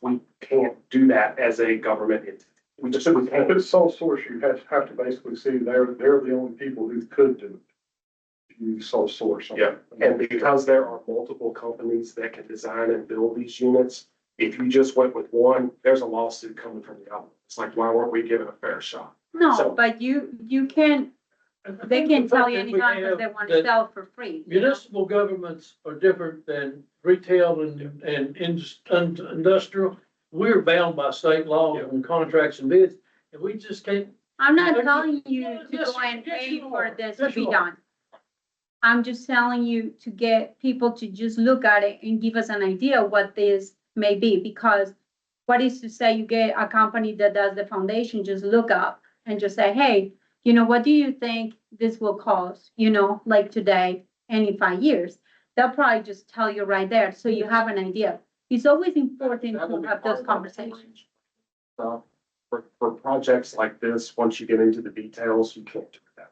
we can't do that as a government entity. We just, we If can't. it's sole source, you have to basically see they're the only people who could do it. You sole source. them. Yeah, and because there are multiple companies that can design and build these units, if you just went with one, there's a lawsuit coming from the other. It's like, why weren't we given a fair shot? No, So- but you can, they can tell you anytime if they want to That sell for free. you know? municipal governments are different than retail and industrial. We're bound by state law and contracts and bids, and we just can't. I'm not telling you to Yes, go and yes, pay you for are. this Yes, to be you are. done. I'm just telling you to get people to just look at it and give us an idea what this may be, because what is to say you get a company that does the foundation, just look up and just say, hey, what do you think this will cost, like today and in 5 years? They'll probably just tell you right there, so you have an idea. It's always important That will to be have part those of our conversations. So for projects like this, once you get into the details, you can't do that.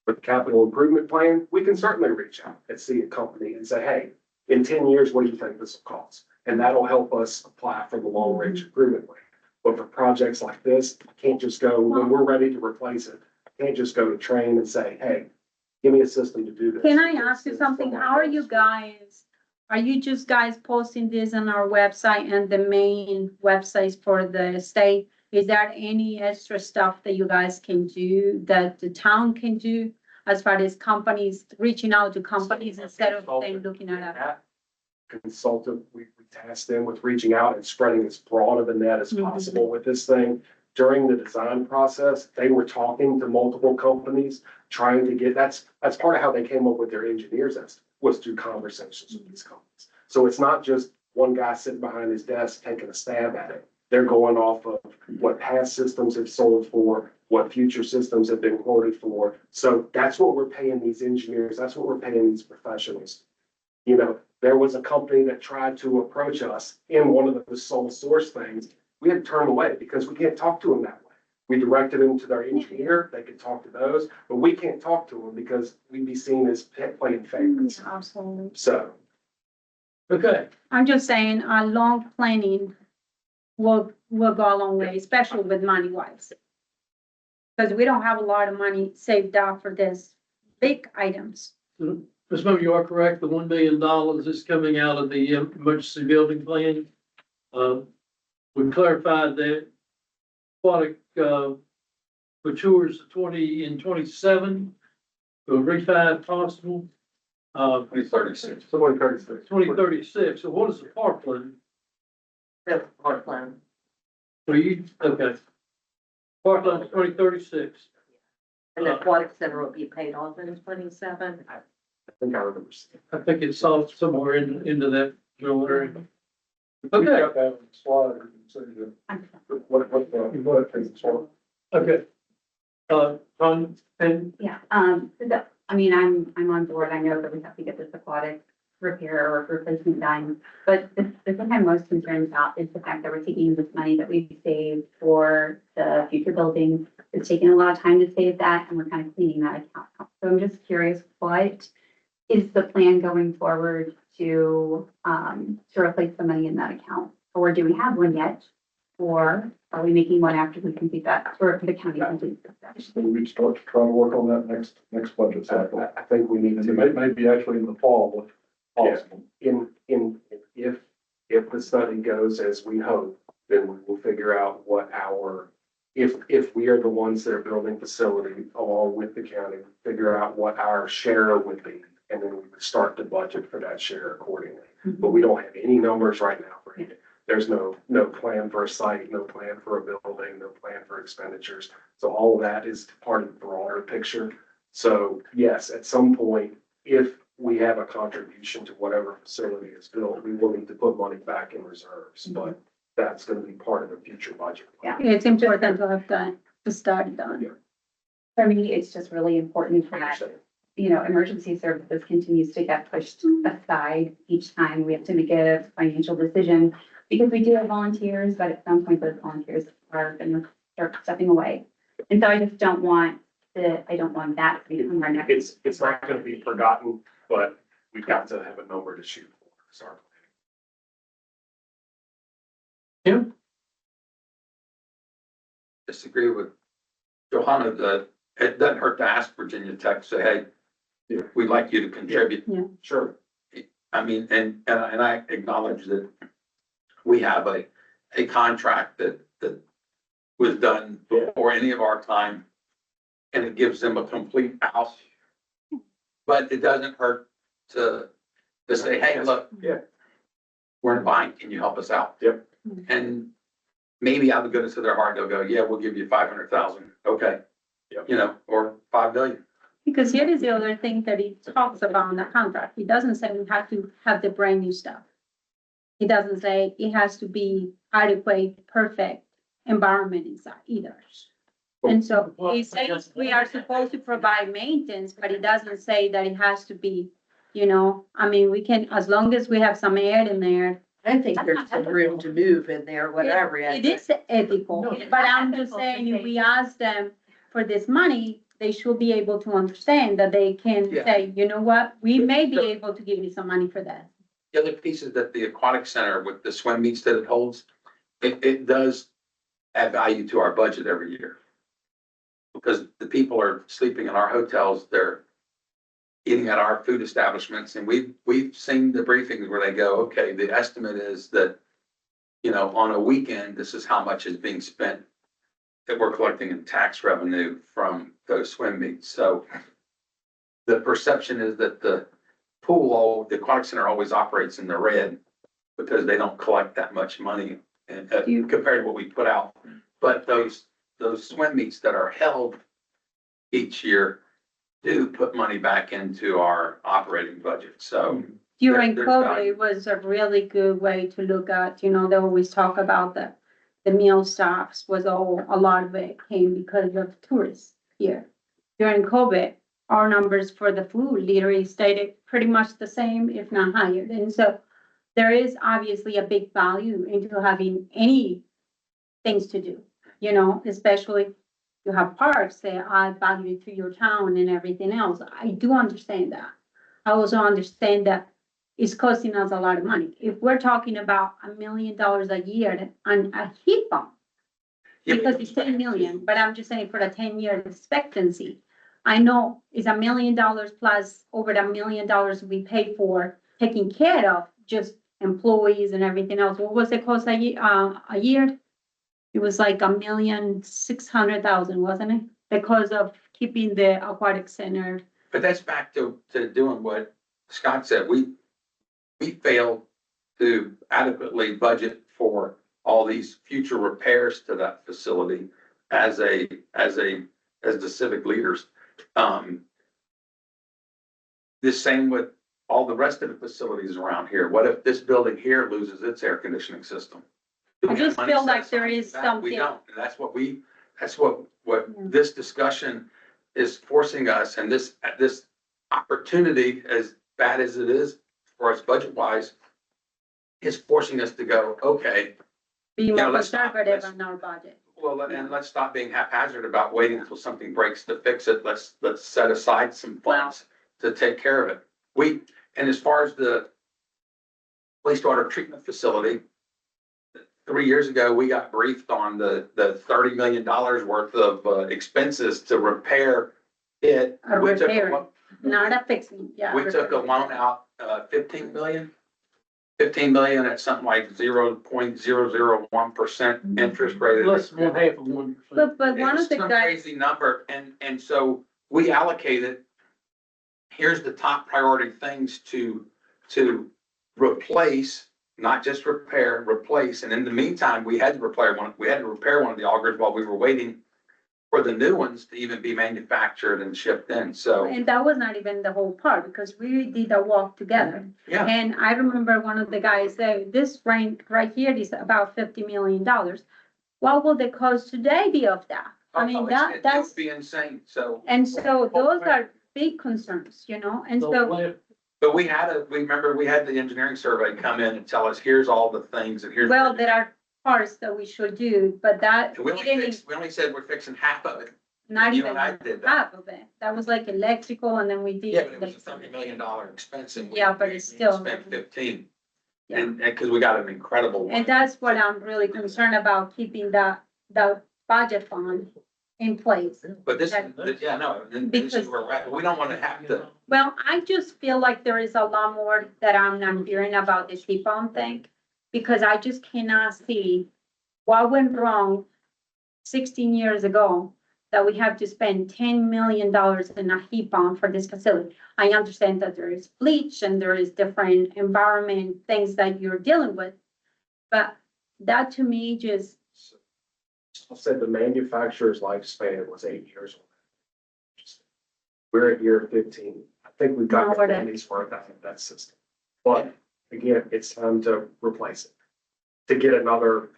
With the capital improvement plan, we can certainly reach out and see a company and say, hey, in 10 years, what do you think this will cost? And that'll help us apply for the long range improvement plan. But for projects like this, I can't just go, when we're ready to replace it, I can't just go to train and say, hey, give me a system to do this. Can I ask you something? How are you guys? Are you just guys posting this on our website and the main websites for the state? Is there any extra stuff that you guys can do, that the town can do, as far as companies, reaching out to companies instead of them looking at it? Consultant, we tasked them with reaching out and spreading as broad of a net as possible with this thing. During the design process, they were talking to multiple companies, trying to get, that's part of how they came up with their engineers estimate, was through conversations with these companies. So it's not just one guy sitting behind his desk taking a stab at it. They're going off of what past systems have sold for, what future systems have been quoted for. So that's what we're paying these engineers. That's what we're paying these professionals. There was a company that tried to approach us in one of the sole source things. We had to turn away because we can't talk to them that way. We directed them to their engineer. They could talk to those, but we can't talk to them because we'd be seen as playing favorites. Absolutely. So. Okay, I'm just saying, long planning will go a long way, especially with money wise. Because we don't have a lot of money saved up for this big items. Ms. Moore, you are correct. The $1 million is coming out of the emergency building plan. We clarified that aquatic matures 27, will refi if possible. 2036. 2036. So what is the parkland? The Parkland. Okay. Parkland 2036. And the aquatic center will be paid off in 27. I think I remember seeing. I think it's solved somewhere into that general area. We Okay, got that on the slide. So what. okay. Tanya, and Yeah, I'm on board. I know that we have to get this aquatic repair or replacement done. But the thing I'm most concerned about is the fact that we're taking this money that we've saved for the future buildings. It's taking a lot of time to save that, and we're kind of cleaning that account up. So I'm just curious, what is the plan going forward to replace the money in that account? Or do we have one yet? Or are we making one after we complete that, or the county completes that? We start to try to work on that next budget cycle. I think we need And to. maybe actually in the fall, if possible. If the study goes as we hope, then we will figure out what if we are the ones that are building facility along with the county, figure out what our share would be. And then we would start to budget for that share accordingly. But we don't have any numbers right now for it. There's no plan for a site, no plan for a building, no plan for expenditures. So all of that is part of the broader picture. So yes, at some point, if we have a contribution to whatever facility is built, we will need to put money back in reserves, but that's going to be part of the future budget. Yeah. It's important to have the study done. For me, it's just really important that, emergency services continues to get pushed aside each time we have to make a financial decision. Because we do have volunteers, but at some point those volunteers are going to start stepping away. And so I just don't want that to become our next. It's not going to be forgotten, but we've got to have a number to shoot for. Sorry. Disagree with Johanna that it doesn't hurt to ask Virginia Tech, say, hey, we'd like you to contribute. Sure. I mean, and I acknowledge that we have a contract that was done before any of our time, and it gives them a complete house. But it doesn't hurt to say, hey, look, we're in a bind, can you help us out? Yep. And maybe out of the goodness of their heart, they'll go, yeah, we'll give you 500,000. Okay. Yep. Or 5 million. Because here is the other thing that he talks about in the contract. He doesn't say we have to have the brand new stuff. He doesn't say it has to be adequate, perfect environment inside either. And so he says we are supposed to provide maintenance, but it doesn't say that it has to be, I mean, we can, as long as we have some air in there. I think there's some room to move in there, whatever. It is ethical, but I'm just saying, if we ask them for this money, they should be able to understand that they can Yeah. say, you know what, we may be able to give you some money for that. The other piece is that the aquatic center with the swim meets that it holds, it does add value to our budget every year. Because the people are sleeping in our hotels, they're eating at our food establishments, and we've seen the briefings where they go, okay, the estimate is that, on a weekend, this is how much is being spent that we're collecting in tax revenue from those swim meets. So the perception is that the the aquatic center always operates in the red because they don't collect that much money compared to what we put out. But those swim meets that are held each year do put money back into our operating budget. So During there's COVID, value. it was a really good way to look at, they always talk about the meal stops a lot of it came because of tourists here. During COVID, our numbers for the food literally stayed pretty much the same, if not higher. And so there is obviously a big value into having any things to do, especially you have parks that add value to your town and everything else. I do understand that. I also understand that it's costing us a lot of money. If we're talking about $1 million a year on a heat pump, because it's 10 million, but I'm just saying for the 10-year expectancy, I know it's $1 million plus over the $1 million we pay for taking care of just employees and everything else. What was it cost a year? It was like $1,600,000, wasn't it? Because of keeping the aquatic center. But that's back to doing what Scott said. We failed to adequately budget for all these future repairs to that facility as the civic leaders. The same with all the rest of the facilities around here. What if this building here loses its air conditioning system? Do I we have just money feel set like aside there is for that? something. We don't. And that's what this discussion is forcing us, and this opportunity, as bad as it is for us budget wise, is forcing us to go, okay, Be more let's not- conservative let's- on our budget. well, and let's stop being haphazard about waiting until something breaks to fix it. Let's set aside some funds to take care of it. And as far as the wastewater treatment facility, 3 years ago, we got briefed on the $30 million worth of expenses to repair it. A We took repair, lo- not a fixing, yeah. We took a loan out, 15 million at something like 0.001% interest rate. Less than 1/2 of 1%. But one of It's the some guys, crazy number, and so we allocated, here's the top priority things to replace, not just repair, replace, and in the meantime, we had to repair one of the augers while we were waiting for the new ones to even be manufactured and shipped in, so, and that was not even the whole part, because we did a walk together. yeah. And I remember one of the guys said, this rank right here is about $50 million. What will the cost today be of that? I mean, Oh, it that's, would be insane, so. and so those are big concerns, and so, But we had the engineering survey come in and tell us, here's all the things and here's. well, there are parts that we should do, but that, We we didn't, only said we're fixing half of it. not You even and I did that. half of it. That was like electrical, and then we did. Yeah, but it was a $30 million expense and. Yeah, but it's still- Spent 15. Yeah. And, cause we got an incredible one. And that's what I'm really concerned about, keeping the budget fund in place. But this, that- yeah, no, and this is Because- where we're at. We don't wanna have to, Well, I just feel like there is a lot more that I'm not hearing about this heat pump thing, because I just cannot see what went wrong 16 years ago that we have to spend $10 million in a heat pump for this facility. I understand that there is bleach and there is different environment things that you're dealing with, but that to me just, I said the manufacturer's lifespan was 8 years. We're at year 15. I think we've got No, the we're not. money's worth out of that system. But again, it's time to replace it. To get another,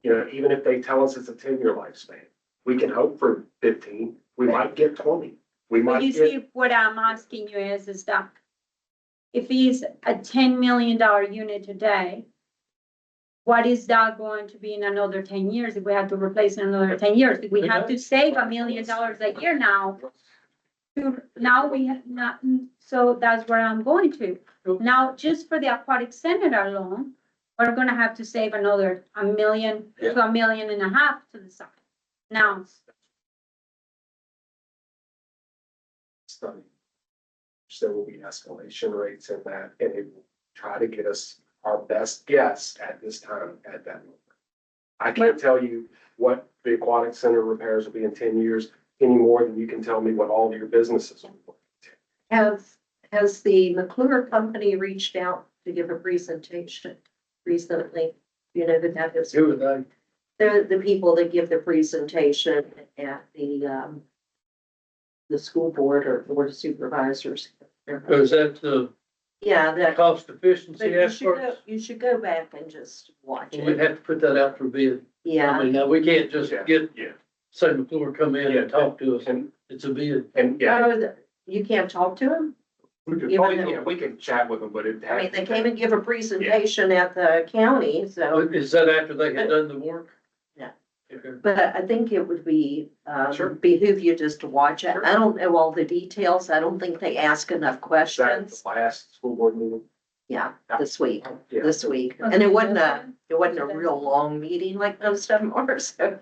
even if they tell us it's a 10-year lifespan, we can hope for 15. We might get 20. We But might you get, see, what I'm asking you is that if it's a $10 million unit today, what is that going to be in another 10 years if we have to replace in another 10 years? If we have to save $1 million a year now, now we have not, so that's where I'm going to. Now, just for the aquatic center alone, we're gonna have to save another $1 million to $1.5 million to the side. Now, study. There will be escalation rates in that, and it will try to get us our best guess at this time, at that moment. I can't tell you what the aquatic center repairs will be in 10 years any more than you can tell me what all of your businesses will be. Has the McClure company reached out to give a presentation recently? You know, that is, Who are they? they're the people that give the presentation at the school board or board of supervisors. Or is that the Yeah, that, cost but efficiency experts? you should go back and just watch Well, we'd it. have to put that out for bid. I Yeah, mean, now, we can't just get, Yeah, say McClure come in and talk to us. and, It's a bid. yeah. oh, you can't talk to them? We can chat with them, but it. I mean, they came and give a presentation at the county, so, Is that after they had done the work? Yeah. Okay. but I think it would be, Sure. behoove you just to watch it. Sure. I don't know all the details. I don't think they ask enough Is that questions. the last school board meeting? Yeah, this week, Yeah. this week. Okay, And it wasn't that's it wasn't a real long meeting like most of them are, so.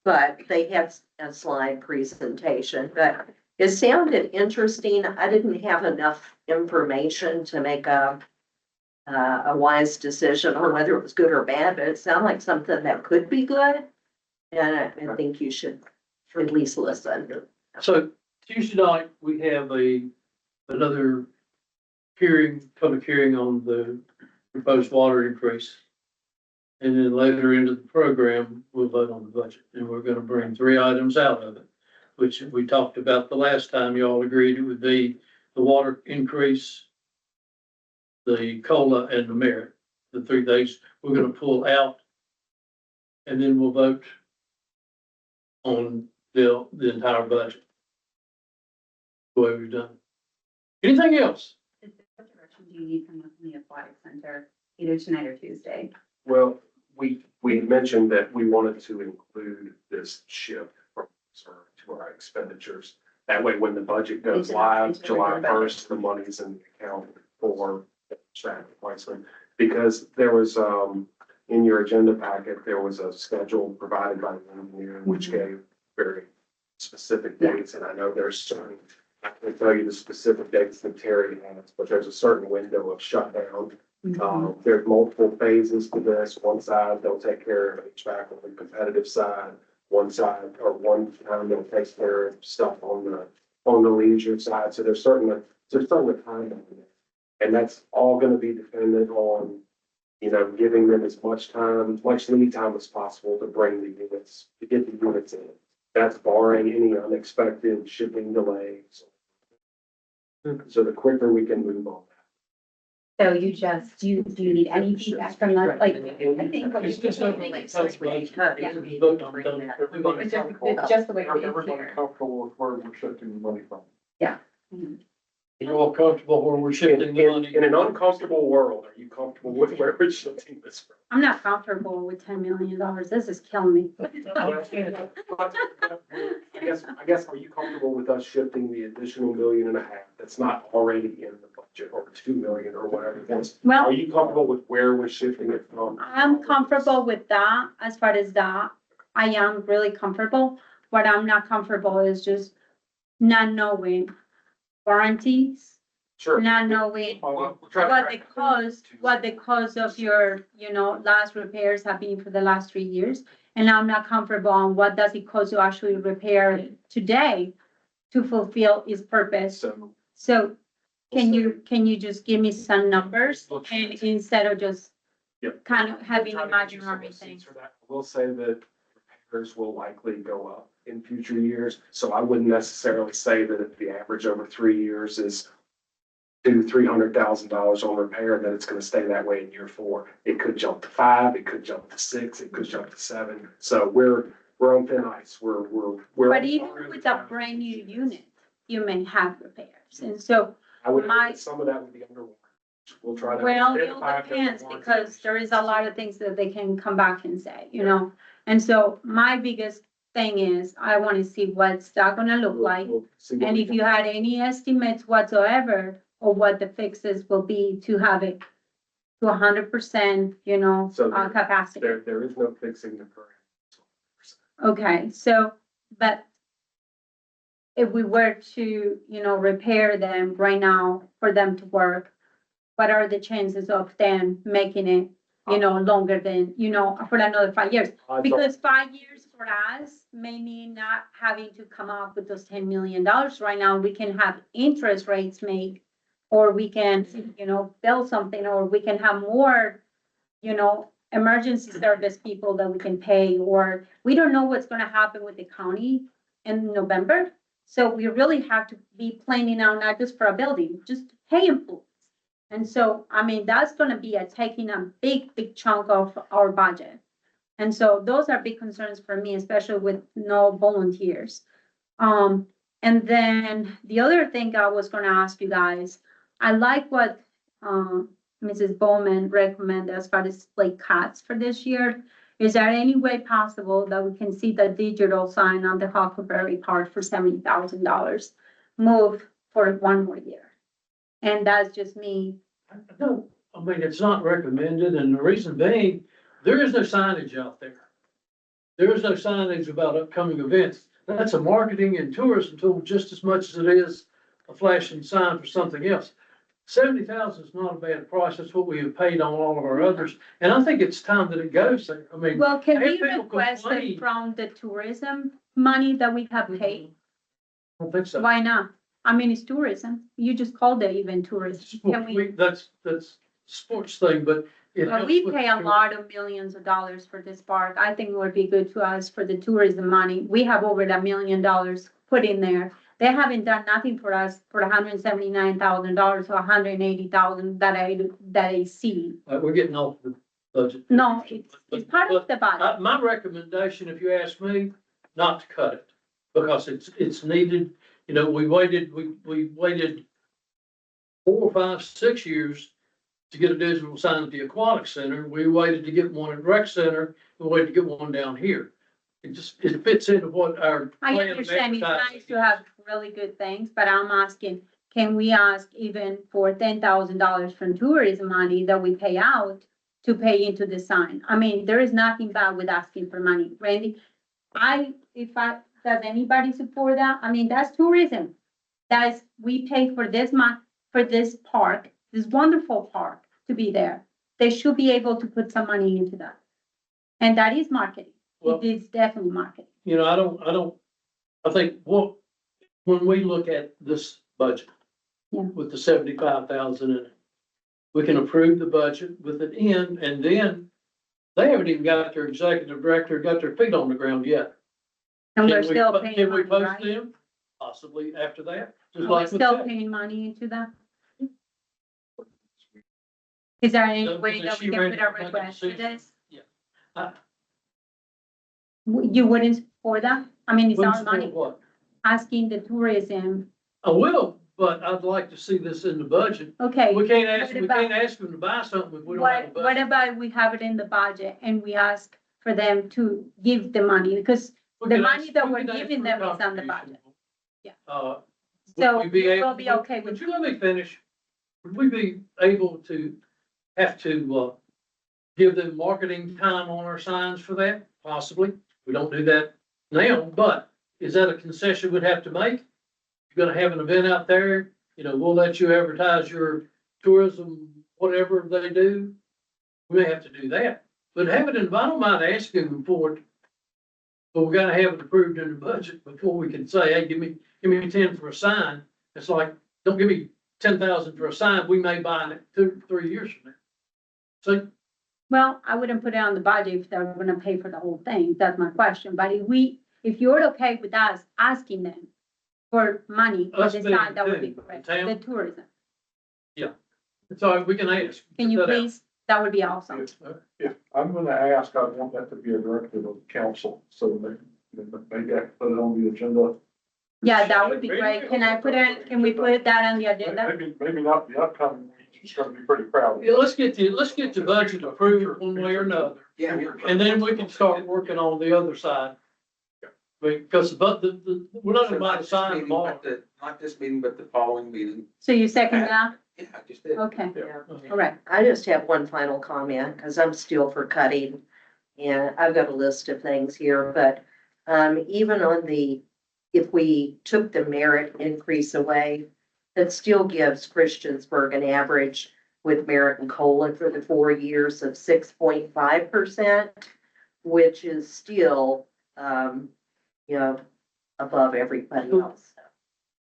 But they had a slide presentation, but it sounded interesting. I didn't have enough information to make a wise decision on whether it was good or bad, but it sounded like something that could be good. And I think you should at least listen. So Tuesday night, we have another public hearing on the proposed water increase. And then later into the program, we'll vote on the budget, and we're gonna bring 3 items out of it, which we talked about the last time. You all agreed it would be the water increase, the COLA, and the merit. The 3 things we're gonna pull out. And then we'll vote on the entire budget. The way we've done. Anything else? What direction do you need from us in the aquatic center, either tonight or Tuesday? Well, we mentioned that we wanted to include this shift from reserve to our expenditures. That way, when the budget goes live, July 1st, the money's in the account for track replacement. Because there was, in your agenda packet, there was a schedule provided by the engineer, which gave very specific dates, and I know there's certain, I can tell you the specific dates that Terry has, but there's a certain window of shutdown. There's multiple phases to this. One side, they'll take care of HVAC on the competitive side. One side, or one time they'll take care of stuff on the leisure side. So there's certainly time on it. And that's all gonna be dependent on, giving them as much lead time as possible to bring the units, to get the units in. That's barring any unexpected shipping delays. So the quicker we can move on. So do you need any feedback from us? Like, I think what It's you just over the top budget. We vote on them. it's just the way it is Everyone here. comfortable with where we're shifting the money from. You're all comfortable where we're shifting the money? In an uncomfortable world, are you comfortable with where we're shifting this from? I'm not comfortable with $10 million. This is killing me. I guess, are you comfortable with us shifting the additional $1.5 million that's not already in the budget, or 2 million or whatever it is? Well, Are you comfortable with where we're shifting it from? I'm comfortable with that. As far as that, I am really comfortable. What I'm not comfortable is just not knowing warranties, Sure. not knowing what the cost of your, last repairs have been for the last 3 years. And I'm not comfortable on what does it cost to actually repair today to fulfill its purpose. So can you just give me some numbers and instead of just Yep. kind of having We'll try to get you some imaginary receipts things? for that. We'll say that repairs will likely go up. in future years. So I wouldn't necessarily say that if the average over 3 years is $300,000 on repair, that it's gonna stay that way in year 4. It could jump to 5, it could jump to 6, it could jump to 7. So we're on thin ice. We're. But even with a brand new unit, you may have repairs. And so, I would, my- some of that would be under warranty. We'll try to. well, it all identify if there's a depends warranty because there is a lot of things that they can come back and say, you know? And so my biggest thing is I want to see what's that gonna look like. We'll see what And we if can- you had any estimates whatsoever of what the fixes will be to have it to 100%, you know, So there- capacity. There is no fixing the current. Okay, so, but if we were to, you know, repair them right now for them to work, what are the chances of them making it, you know, longer than, you know, for another 5 years? Because 5 years for us may mean not having to come up with those $10 million right now. We can have interest rates made, or we can, you know, build something, or we can have more, you know, emergency service people that we can pay, or we don't know what's gonna happen with the county in November. So we really have to be planning out not just for a building, just to pay employees. And so, I mean, that's gonna be taking a big chunk of our budget. And so those are big concerns for me, especially with no volunteers. And then the other thing I was gonna ask you guys, I like what, Mrs. Bowman recommended as far as like cuts for this year. Is there any way possible that we can see the digital sign on the Huckleberry Park for $70,000 move for 1 more year? And that's just me. No, I mean, it's not recommended, and the reason being, there is no signage out there. There is no signage about upcoming events. That's a marketing and tourism tool just as much as it is a flashing sign for something else. 70,000 is not a bad price. That's what we have paid on all of our others, and I think it's time that it goes there. I mean, Well, can we if people request it complain- from the tourism money that we have paid? I don't think so. Why not? I mean, it's tourism. You just called it even tourism. Can we? That's sports thing, but it Well, helps we with pay a lot of millions of dollars for this park. I think it would be good to us for the tourism money. We have over $1 million put in there. They haven't done nothing for us for $179,000 or $180,000 that I see. We're getting off the budget. No, it's part of the budget. My recommendation, if you ask me, not to cut it, because it's needed. You know, we waited 4, 5, 6 years to get a digital sign at the aquatic center. We waited to get one at rec center. We waited to get one down here. It fits into what our. I plan of understand it's nice advertising to have really good things, but I'm asking, can we ask even for $10,000 from tourism money that we pay out to pay into the sign? I mean, there is nothing bad with asking for money, Randy. Does anybody support that? I mean, that's tourism. We pay for this for this park, this wonderful park to be there. They should be able to put some money into that. And that is marketing. Well- It is definitely marketing. You know, I think when we look at this budget. Yeah. With the 75,000 in it, we can approve the budget with it in, and then they haven't even got their executive director, got their feet on the ground yet. And we're Can we still po- paying Can we money, post right? them? Possibly after that, just Are we like with still that. paying money into that? Is there any No, way because that we she can ran put it a back in request for season. this? I You wouldn't support that? I mean, it's wouldn't our support money, what? asking the tourism. I will, but I'd like to see this in the budget. Okay, We can't ask What them to buy something if we don't have a what budget. about we have it in the budget and we ask for them to give the money? Because We the can money ask- that we we're can ask giving for a them is on the contribution. budget. Yeah. Would So we be you able- will be okay Would with, you let me finish? Would we be able to have to, give them marketing time on our signs for that? Possibly. We don't do that now, but is that a concession we'd have to make? You're gonna have an event out there, you know, we'll let you advertise your tourism, whatever they do. We may have to do that, but have it in, I don't mind asking them for it. But we gotta have it approved in the budget before we can say, hey, give me 10 for a sign. It's like, don't give me 10,000 for a sign, we may buy it 2, 3 years from now. So, well, I wouldn't put it on the budget if they're gonna pay for the whole thing. That's my question. But if if you're okay with us asking them for money for Us this being side, that would be who? great, The town? the tourism. So we can ask. Can you Put that out. please, that would be awesome. If I'm gonna ask, I want that to be a directive of the council, so maybe I can put it on the agenda. Yeah, that would be great. Can we put that on the agenda? Maybe not the upcoming week, it's gonna be pretty crowded. Yeah, let's get the budget approved one way or another, Yeah. and then we can start working on the other side. Because we're not So about to this sign meeting, tomorrow. Not this meeting, but the following meeting. So you second that? Yeah, I just did. Okay, Yeah. all right. I just have one final comment, because I'm still for cutting. And I've got a list of things here, but, even on if we took the merit increase away, that still gives Christiansburg an average with merit and COLA for the 4 years of 6.5%, which is still, above everybody else.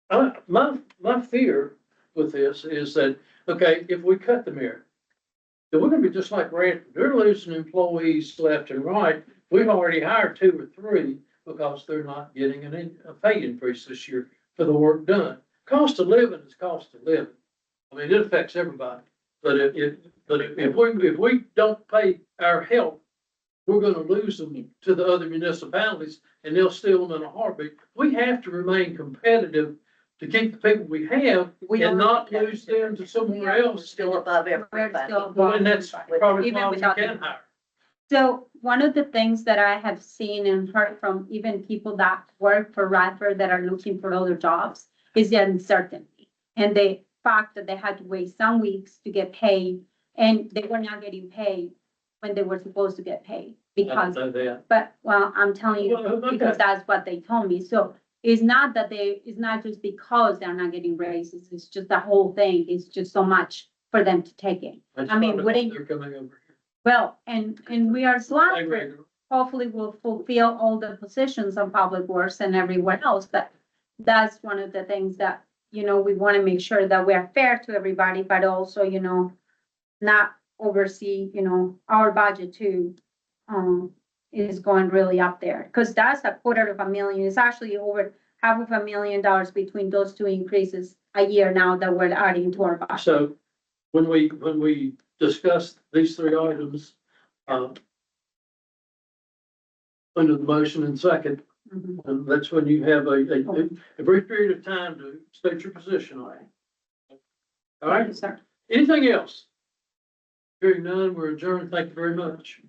My fear with this is that, okay, if we cut the merit, then we're gonna be just like Ranford. They're losing employees left and right. We've already hired 2 or 3 because they're not getting a pay increase this year for the work done. Cost of living is cost of living. I mean, it affects everybody. But if we don't pay our help, we're gonna lose them to the other municipalities and they'll steal them in a heartbeat. We have to remain competitive to keep the people we have and not lose them to somewhere We're else. still above We're everybody. still Well, and that's above. probably Even why we without can them. hire. So one of the things that I have seen and heard from even people that work for Radford that are looking for other jobs is the uncertainty. And the fact that they had to wait some weeks to get paid and they were not getting paid when they were supposed to get paid. I don't Because, know that. but, well, I'm telling you, Well, okay. because that's what they told me. So it's not it's not just because they're not getting raises. It's just the whole thing. It's just so much for them to take in. That's I mean, probably wouldn't- why they're coming over here. Well, and we are Pay Radford. regular. Hopefully we'll fulfill all the positions on public works and everywhere else, but that's one of the things that, we want to make sure that we are fair to everybody, but also, not oversee, our budget too, is going really up there, because that's $250,000. It's actually over $500,000 between those 2 increases a year now that we're adding to our budget. So when we discuss these 3 items, under the motion and second, Mhm. and that's when you have a brief period of time to state your position on it. All Thank you, right, sir. anything else? Hearing none, we're adjourned. Thank you very much.